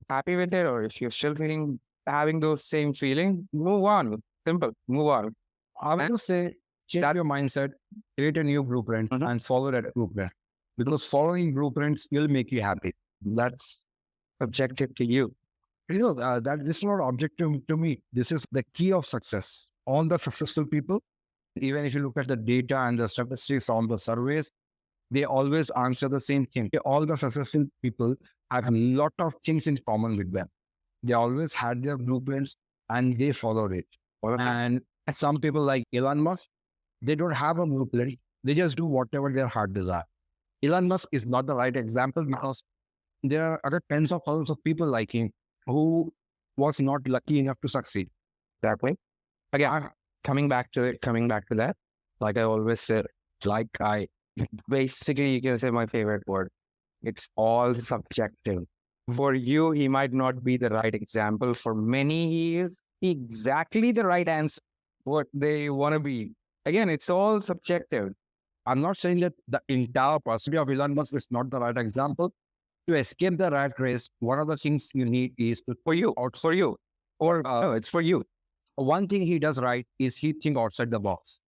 happy with it or if you're still feeling having those same feeling, move on. Simple. Move on. I will say, change your mindset, create a new blueprint, and follow that blueprint. Because following blueprints will make you happy. That's subjective to you. That this is not objective to me. This is the key of success. All the successful people, even if you look at the data and the statistics on the surveys, they always answer the same thing. All the successful people have a lot of things in common with them. They always had their blueprints and they followed it. And some people like Elon Musk, they don't have a blueprint. They just do whatever their heart desire. Elon Musk is not the right example because there are other tens of thousands of people like him who was not lucky enough to succeed. Exactly. Again, coming back to that, like I always said, basically you can say my favorite word. It's all subjective. For you, he might not be the right example. For many, he is exactly the right answer, what they want to be. Again, it's all subjective. I'm not saying that the entire personality of Elon Musk is not the right example. To escape the rat race, one of the things you need is for you. No, it's for you. One thing he does right is he thinks outside the box.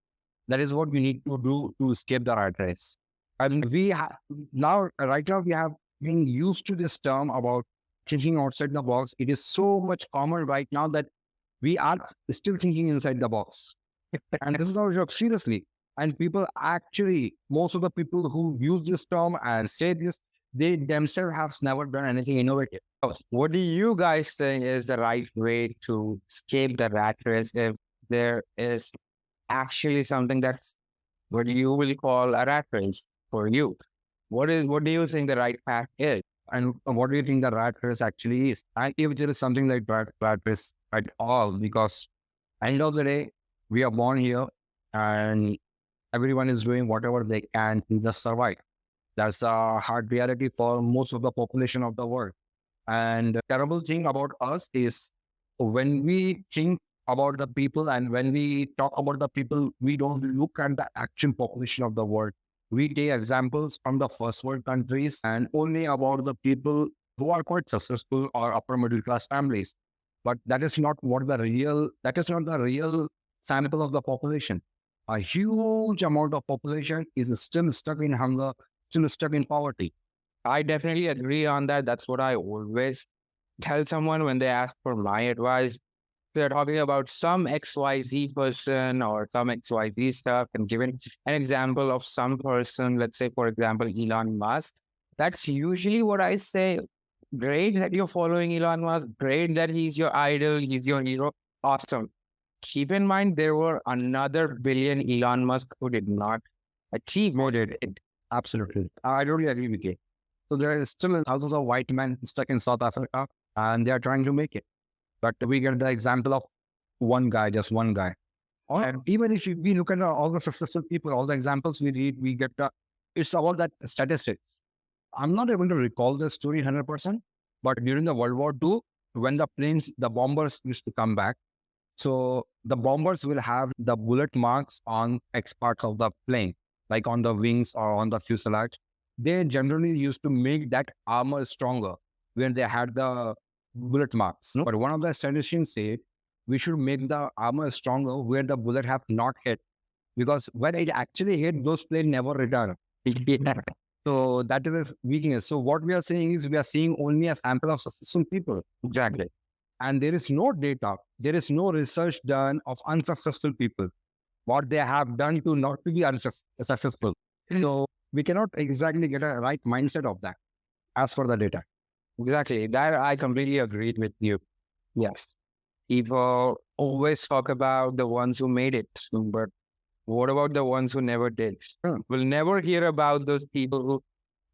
That is what we need to do to escape the rat race. And right now we have been used to this term about thinking outside the box. It is so much common right now that we are still thinking inside the box. And this is not a joke, seriously. And most of the people who use this term and say this, they themselves have never done anything innovative. What do you guys think is the right way to escape the rat race if there is actually something that's what you will call a rat race for you? What do you think the right path is? And what do you think the rat race actually is? And if there is something like rat race at all, because at the end of the day, we are born here and everyone is doing whatever they can to just survive. That's a hard reality for most of the population of the world. And the terrible thing about us is when we think about the people and when we talk about the people, we don't look at the actual population of the world. We take examples from the first world countries and only about the people who are quite successful or upper middle class families. But that is not the real sample of the population. A huge amount of population is still stuck in hunger, still stuck in poverty. I definitely agree on that. That's what I always tell someone when they ask for my advice. They're talking about some XYZ person or some XYZ stuff and giving an example of some person, let's say, for example, Elon Musk. That's usually what I say. Great that you're following Elon Musk. Great that he's your idol. He's your hero. Awesome. Keep in mind, there were another billion Elon Musk who did not achieve what it did. Absolutely. I totally agree with you. So there are still thousands of white men stuck in South Africa and they are trying to make it. But we get the example of just one guy. And even if we look at all the successful people, all the examples we read, it's about that statistics. I'm not able to recall the story 100%, but during the World War II, when the bombers used to come back, so the bombers will have the bullet marks on X parts of the plane, like on the wings or on the fuselage. They generally used to make that armor stronger when they had the bullet marks. But one of the statisticians said we should make the armor stronger where the bullet have not hit, because when it actually hit, those planes never return. So that is a weakness. So what we are saying is we are seeing only a sample of successful people. Exactly. And there is no data, there is no research done of unsuccessful people, what they have done to not to be successful. So we cannot exactly get a right mindset of that as for the data. Exactly. That I completely agreed with you. Yes. People always talk about the ones who made it, but what about the ones who never did? We'll never hear about those people who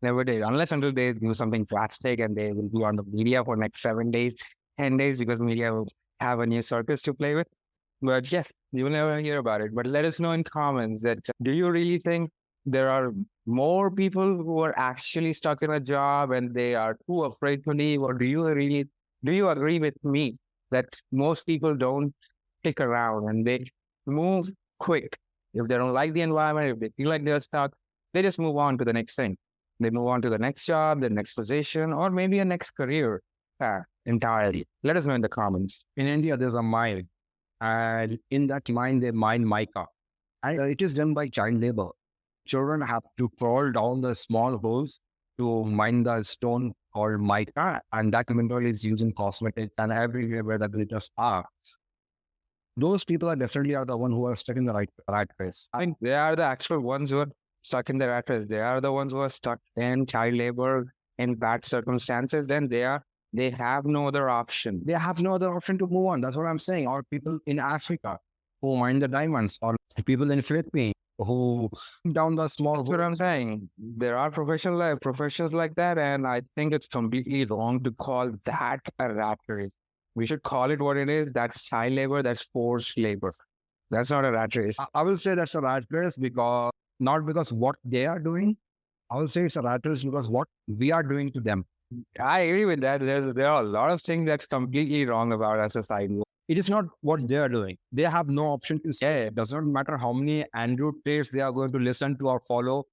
never did, unless until they do something drastic and they will be on the media for next 7 days, 10 days, because media will have a new circus to play with. But yes, you will never hear about it. But let us know in comments that do you really think there are more people who are actually stuck in a job and they are too afraid to leave? Or do you agree with me that most people don't stick around and they move quick? If they don't like the environment, if they feel like they're stuck, they just move on to the next thing. They move on to the next job, the next position, or maybe a next career path. entirely? Let us know in the comments. In India, there's a mine, and in that mine, they mine mica. And it is done by child labor. Children have to crawl down the small holes to mine the stone called mica, and that mineral is used in cosmetics and everywhere where the glitters are. Those people are definitely the one who are stuck in the right race. I think they are the actual ones who are stuck in the rat race. They are the ones who are stuck in child labor in bad circumstances. Then they have no other option. They have no other option to move on. That's what I'm saying. Or people in Africa who mine the diamonds, or people in Philippines who down the small. That's what I'm saying. There are professions like that, and I think it's completely wrong to call that a rat race. We should call it what it is. That's child labor. That's forced labor. That's not a rat race. I will say that's a rat race because not because what they are doing. I will say it's a rat race because what we are doing to them. I agree with that. There are a lot of things that's completely wrong about our society. It is not what they are doing. They have no option to say. It does not matter how many Android Tates they are going to listen to or follow.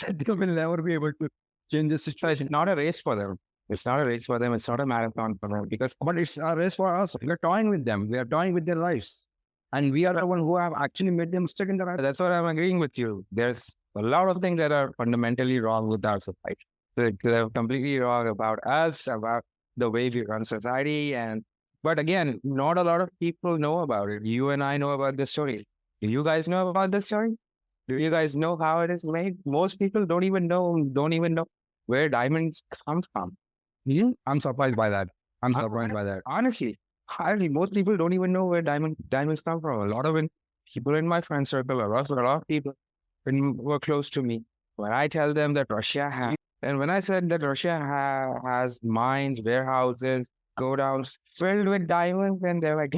They will never be able to change the situation. It's not a race for them. It's not a race for them. It's not a marathon for them. But it's a race for us. We are toying with them. We are toying with their lives. And we are the one who have actually made them stuck in the right. That's what I'm agreeing with you. There's a lot of things that are fundamentally wrong with our society. They're completely wrong about us, about the way we run society. But again, not a lot of people know about it. You and I know about this story. Do you guys know about this story? Do you guys know how it is made? Most people don't even know where diamonds come from. I'm surprised by that. Honestly, most people don't even know where diamonds come from. A lot of people in my friend circle, a lot of people who are close to me, when I tell them that Russia has, and when I said that Russia has mines, warehouses, godowns filled with diamonds, and they're like,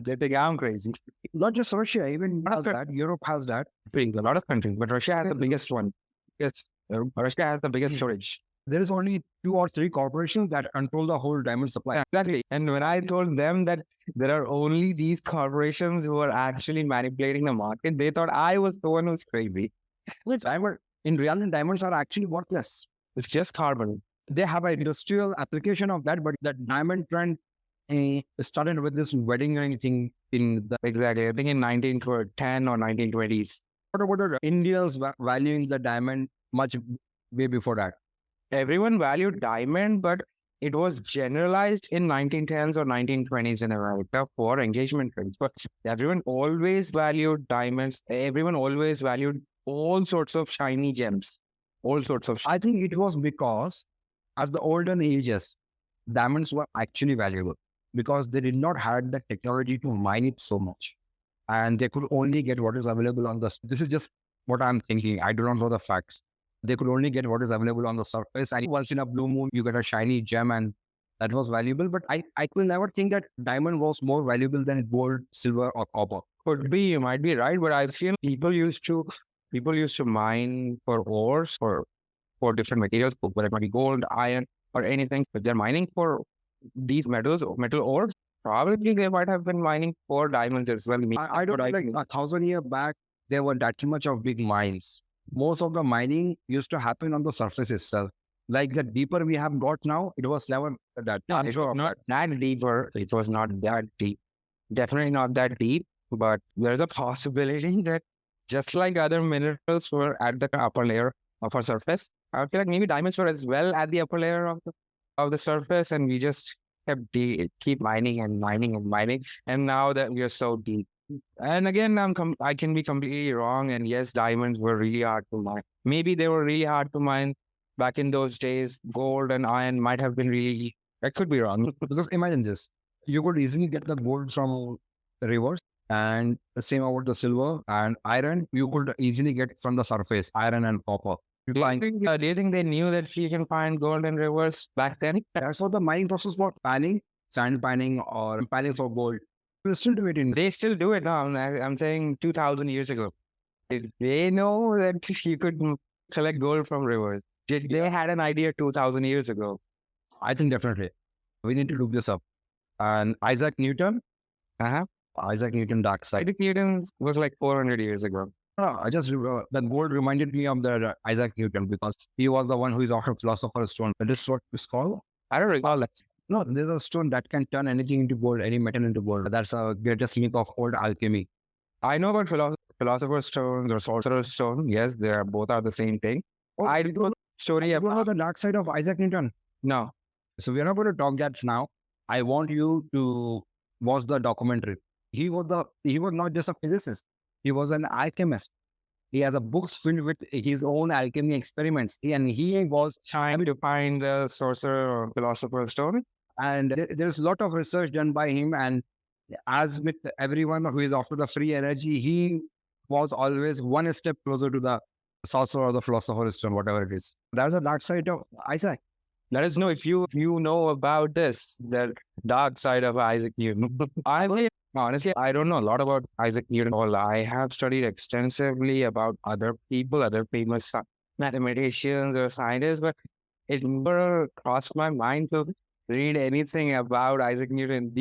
they think I'm crazy. Not just Russia, even Europe has that. A lot of countries, but Russia has the biggest one. Yes, Russia has the biggest storage. There is only 2 or 3 corporations that control the whole diamond supply. Exactly. And when I told them that there are only these corporations who are actually manipulating the market, they thought I was the one who's crazy. In reality, diamonds are actually worthless. It's just carbon. They have an industrial application of that, but that diamond trend started with this wedding ring thing in the... Exactly. I think in 1910 or 1920s. What about the Indians valuing the diamond much way before that? Everyone valued diamond, but it was generalized in 1910s or 1920s in America for engagement rings. But everyone always valued diamonds. Everyone always valued all sorts of shiny gems. All sorts of... I think it was because at the olden ages, diamonds were actually valuable because they did not have the technology to mine it so much. And they could only get what is available on the... This is just what I'm thinking. I do not know the facts. They could only get what is available on the surface. And once in a blue moon, you get a shiny gem and that was valuable. But I could never think that diamond was more valuable than gold, silver, or copper. Could be, you might be right. But I've seen people used to mine for ores, for different materials, whether it might be gold, iron, or anything. But they're mining for these metal ores. Probably they might have been mining for diamonds as well. I don't think like 1,000 years back, there were that much of big mines. Most of the mining used to happen on the surface itself. Like the deeper we have got now, it was never that. No, it was not that deeper. It was not that deep. Definitely not that deep. But there's a possibility that just like other minerals were at the upper layer of our surface, I feel like maybe diamonds were as well at the upper layer of the surface, and we just keep mining and mining and mining. And now that we are so deep. And again, I can be completely wrong. And yes, diamonds were really hard to mine. Maybe they were really hard to mine back in those days. Gold and iron might have been really... I could be wrong. Because imagine this. You could easily get the gold from the rivers, and the same about the silver and iron. You could easily get from the surface, iron and copper. Do you think they knew that you can find gold in rivers back then? That's what the mining process was. Panning, sand panning, or panning for gold. They still do it. They still do it now. I'm saying 2,000 years ago. Did they know that you could collect gold from rivers? Did they had an idea 2,000 years ago? I think definitely. We need to look this up. And Isaac Newton. Isaac Newton, dark side. Isaac Newton was like 400 years ago. I just that gold reminded me of the Isaac Newton because he was the one who is our philosopher's stone. That is what it's called. I don't recall that. No, there's a stone that can turn anything into gold, any metal into gold. That's the greatest myth of old alchemy. I know about philosopher's stone or sorcerer's stone. Yes, they are both are the same thing. Oh, I you don't know story don't know about the dark side of Isaac Newton? no. So we are not going to talk that now. I want you to watch the documentary. He was not just a physicist. He was an alchemist. He has a books filled with his own alchemy experiments. And he was Trying to find the sorcerer or philosopher's stone. and there's a lot of research done by him. And as with everyone who is after the free energy, he was always one step closer to the sorcerer or the philosopher's stone, whatever it is. That's the dark side of Isaac. Let us know if you know about this, the dark side of Isaac Newton. Honestly, I don't know a lot about Isaac Newton. All I have studied extensively about other people, other famous mathematicians or scientists, but it never crossed my mind to read anything about Isaac Newton.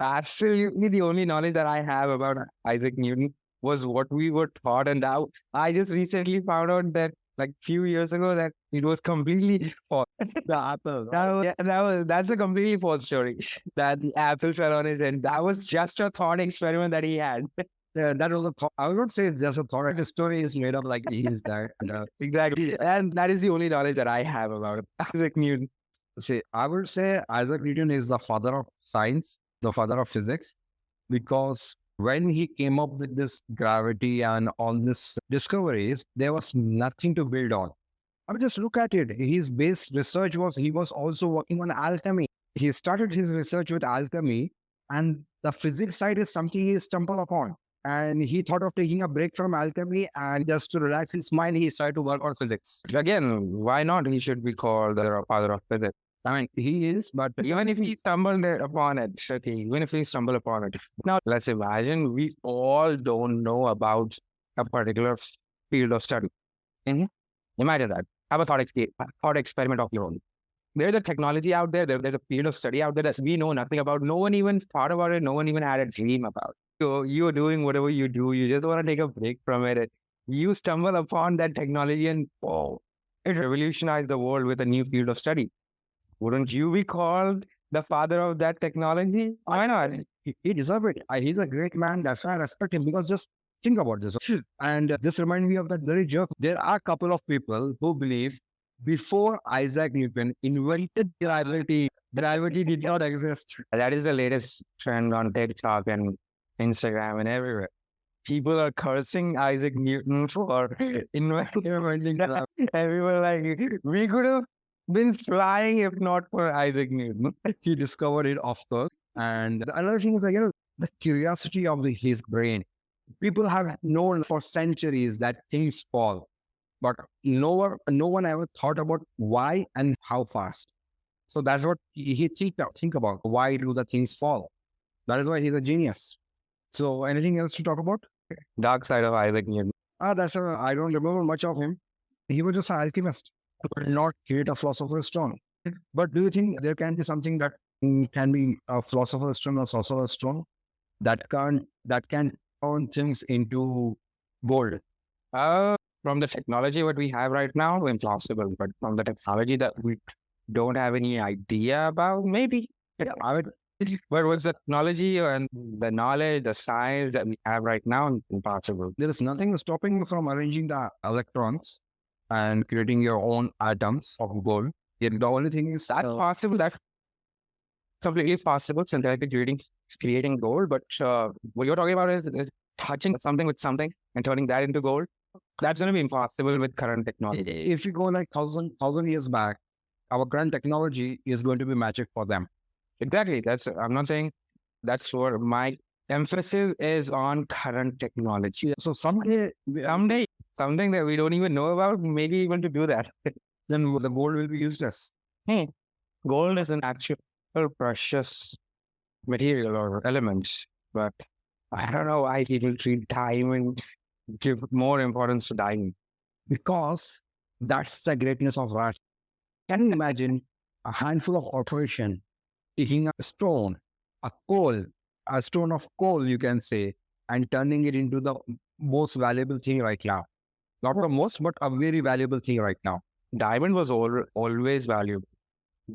Absolutely the only knowledge that I have about Isaac Newton was what we were taught, and now I just recently found out that like few years ago that it was completely false. The apple. That's a completely false story. That the apple fell on his head. That was just a thought experiment that he had. Yeah, that was a thought. I would not say it's just a thought. The story is made up like he is there. Exactly. And that is the only knowledge that I have about Isaac Newton. See, I would say Isaac Newton is the father of science, the father of physics, because when he came up with this gravity and all these discoveries, there was nothing to build on. I mean, just look at it. His base research was he was also working on alchemy. He started his research with alchemy, and the physics side is something he stumbled upon. And he thought of taking a break from alchemy, and just to relax his mind, he started to work on physics. Again, why not? He should be called the father of physics. I mean, he is, but Even if he stumbled upon it, okay, even if he stumbled upon it. Now, let's imagine we all don't know about a particular field of study. Imagine that. Have a thought experiment of your own. There's a technology out there, there's a field of study out there that we know nothing about. No one even thought about it. No one even had a dream about it. So you're doing whatever you do. You just want to take a break from it. You stumble upon that technology and, oh, it revolutionized the world with a new field of study. Wouldn't you be called the father of that technology? Why not? he deserves it. He's a great man. That's why I respect him, because just think about this. And this reminds me of that very joke. There are a couple of people who believe before Isaac Newton invented gravity did not exist. That is the latest trend on TikTok and Instagram and everywhere. People are cursing Isaac Newton for inventing gravity. Everyone like, we could have been flying if not for Isaac Newton. He discovered it, of course. And another thing is, like, the curiosity of his brain. People have known for centuries that things fall, but no one ever thought about why and how fast. So that's what he think about. Why do the things fall? That is why he's a genius. So anything else to talk about? Dark side of Isaac Newton. I don't remember much of him. He was just an alchemist, but not create a philosopher's stone. But do you think there can be something that can be a philosopher's stone or sorcerer's stone that can turn things into gold? From the technology what we have right now, impossible. But from the technology that we don't have any idea about, maybe. Yeah, I would. But with the technology and the knowledge, the science that we have right now, impossible. There is nothing stopping you from arranging the electrons and creating your own atoms of gold. Yet the only thing is That's possible. That's completely possible. Synthetic creating gold. But what you're talking about is touching something with something and turning that into gold. That's going to be impossible with current technology. If you go like thousand years back, our current technology is going to be magic for them. Exactly. I'm not saying that's what my emphasis is on current technology. So someday, something that we don't even know about, maybe even to do that. Then the gold will be useless. Gold is an actual precious material or element, but I don't know why people treat diamond, give more importance to diamond. Because that's the greatness of art. Can you imagine a handful of corporation taking a stone of coal, you can say, and turning it into the most valuable thing right now? Not the most, but a very valuable thing right now. Diamond was always valuable.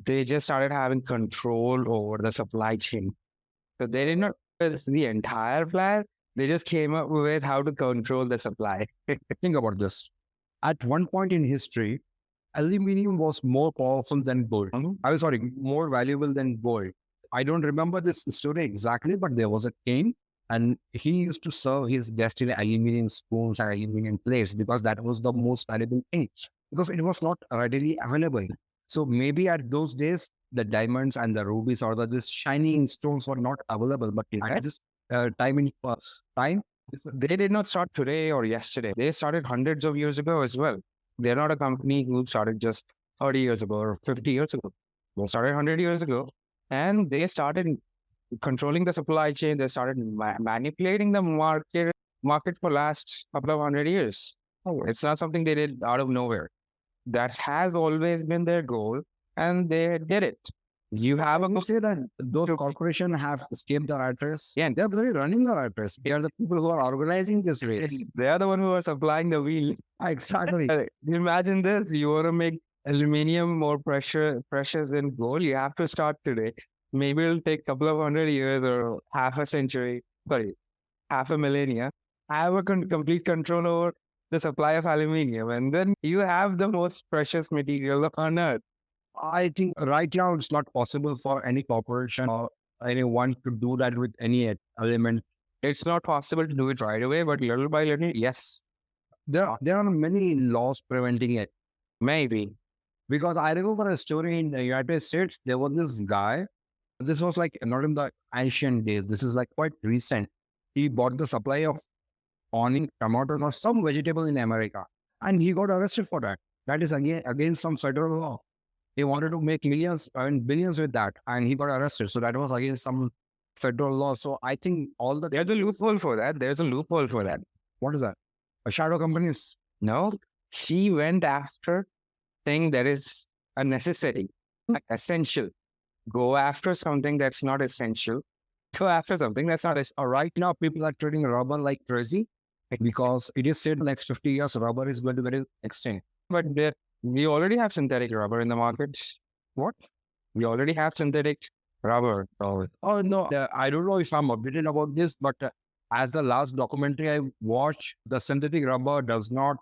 they just started having control over the supply chain. So they did not build the entire plan. They just came up with how to control the supply. Think about this. At one point in history, aluminum was more powerful than gold. I'm sorry, more valuable than gold. I don't remember this story exactly, but there was a king and he used to serve his guests in aluminum spoons and aluminum plates because that was the most valuable thing because it was not readily available. So maybe at those days, the diamonds and the rubies or this shining stones were not available, but at this time, They did not start today or yesterday. They started hundreds of years ago as well. They're not a company who started just 30 years ago or 50 years ago. They started 100 years ago and they started controlling the supply chain. They started manipulating the market for last couple of 100 years. It's not something they did out of nowhere. That has always been their goal and they did it. You have you say that those corporations have escaped the rat race. Yeah, they're really running the rat race. They are the people who are organizing this race. They are the one who are supplying the wheel. Exactly. Imagine this. You want to make aluminium more precious than gold. You have to start today. Maybe it'll take a couple of 100 years or half a century. Sorry, half a millennia. Have a complete control over the supply of aluminium. And then you have the most precious material on earth. I think right now it's not possible for any corporation or anyone to do that with any element. It's not possible to do it right away, but little by little, yes. There are many laws preventing it. Maybe. Because I remember a story in the United States, there was this guy. This was like not in the ancient days. This is like quite recent. He bought the supply of onion, tomatoes, or some vegetable in America. And he got arrested for that. That is against some federal law. He wanted to make millions and billions with that, and he got arrested. So that was against some federal law. So I think there's a loophole for that. There's a loophole for that. What is that? A shadow companies? No, he went after thing that is a necessity, like essential. Go after something that's not essential. Go after something that's not essential. Right now, people are trading rubber like crazy because it is said the next 50 years rubber is going to get extinct. But we already have synthetic rubber in the market. What? We already have synthetic rubber. Oh, no. I don't know if I'm updated about this, but as the last documentary I watched, the synthetic rubber does not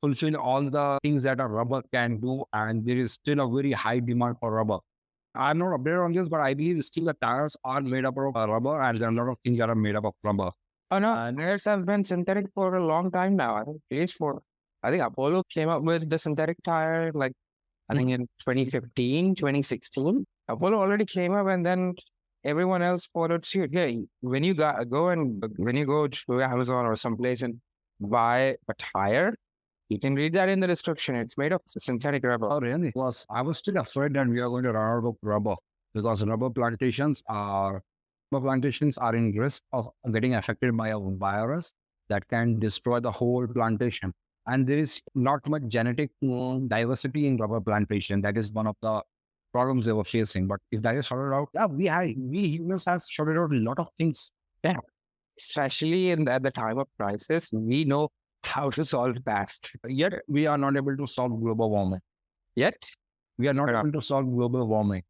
fulfill all the things that a rubber can do. And there is still a very high demand for rubber. I'm not updated on this, but I believe still the tires are made up of rubber and there are a lot of things that are made up of rubber. Oh, no. Tires have been synthetic for a long time now. I think at least I think Apollo came up with the synthetic tire, like, I think in 2015, 2016. Apollo already came up and then everyone else followed suit. Yeah, when you go to Amazon or someplace and buy a tire, you can read that in the description. It's made of synthetic rubber. Oh, really? I was still afraid that we are going to run out of rubber because rubber plantations are in risk of getting affected by a virus that can destroy the whole plantation. And there is not much genetic diversity in rubber plantation. That is one of the problems they were facing. But if that is sorted out, yeah, we humans have sorted out a lot of things. Yeah. Especially at the time of crisis, we know how to solve fast. Yet we are not able to solve global warming. Yet we are not able to solve global warming.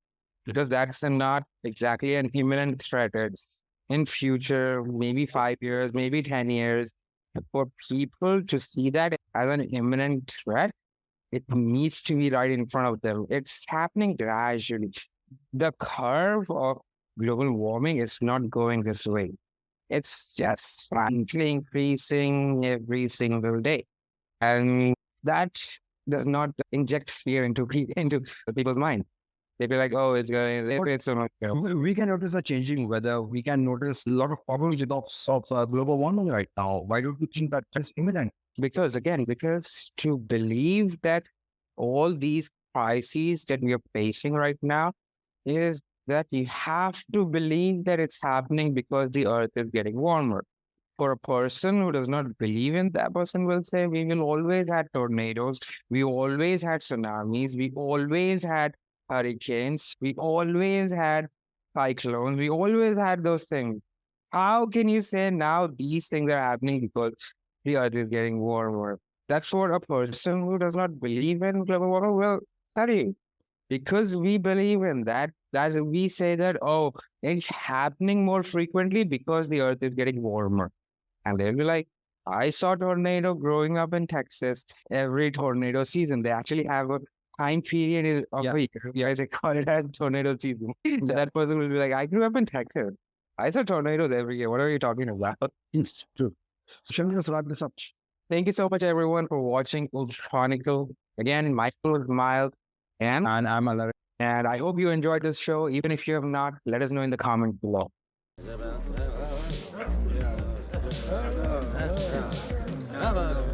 Because that's not exactly an imminent threat. It's in future, maybe 5 years, maybe 10 years. For people to see that as an imminent threat, it needs to be right in front of them. It's happening gradually. The curve of global warming is not going this way. It's just slightly increasing every single day. And that does not inject fear into people's mind. They'd be like, oh, it's so much. We can notice a changing weather. We can notice a lot of problems with global warming right now. Why don't you think that is imminent? Because to believe that all these crises that we are facing right now is that you have to believe that it's happening because the earth is getting warmer. For a person who does not believe in that, person will say, we will always had tornadoes. We always had tsunamis. We always had hurricanes. We always had cyclones. We always had those things. How can you say now these things are happening because the earth is getting warmer? That's what a person who does not believe in global warming will tell you. because we believe in that, that we say that, oh, it's happening more frequently because the earth is getting warmer. And they'll be like, I saw tornado growing up in Texas every tornado season. They actually have a time period of Yeah. a year. Yeah, they call it as tornado season. And that person will be like, I grew up in Texas. I saw tornadoes every year. What are you talking about? It's true. Shall we just wrap this up? Thank you so much, everyone, for watching Oops Chronicle. Again, my name was Miles, and I'm Alaric. and I hope you enjoyed this show. Even if you have not, let us know in the comments below. Yeah.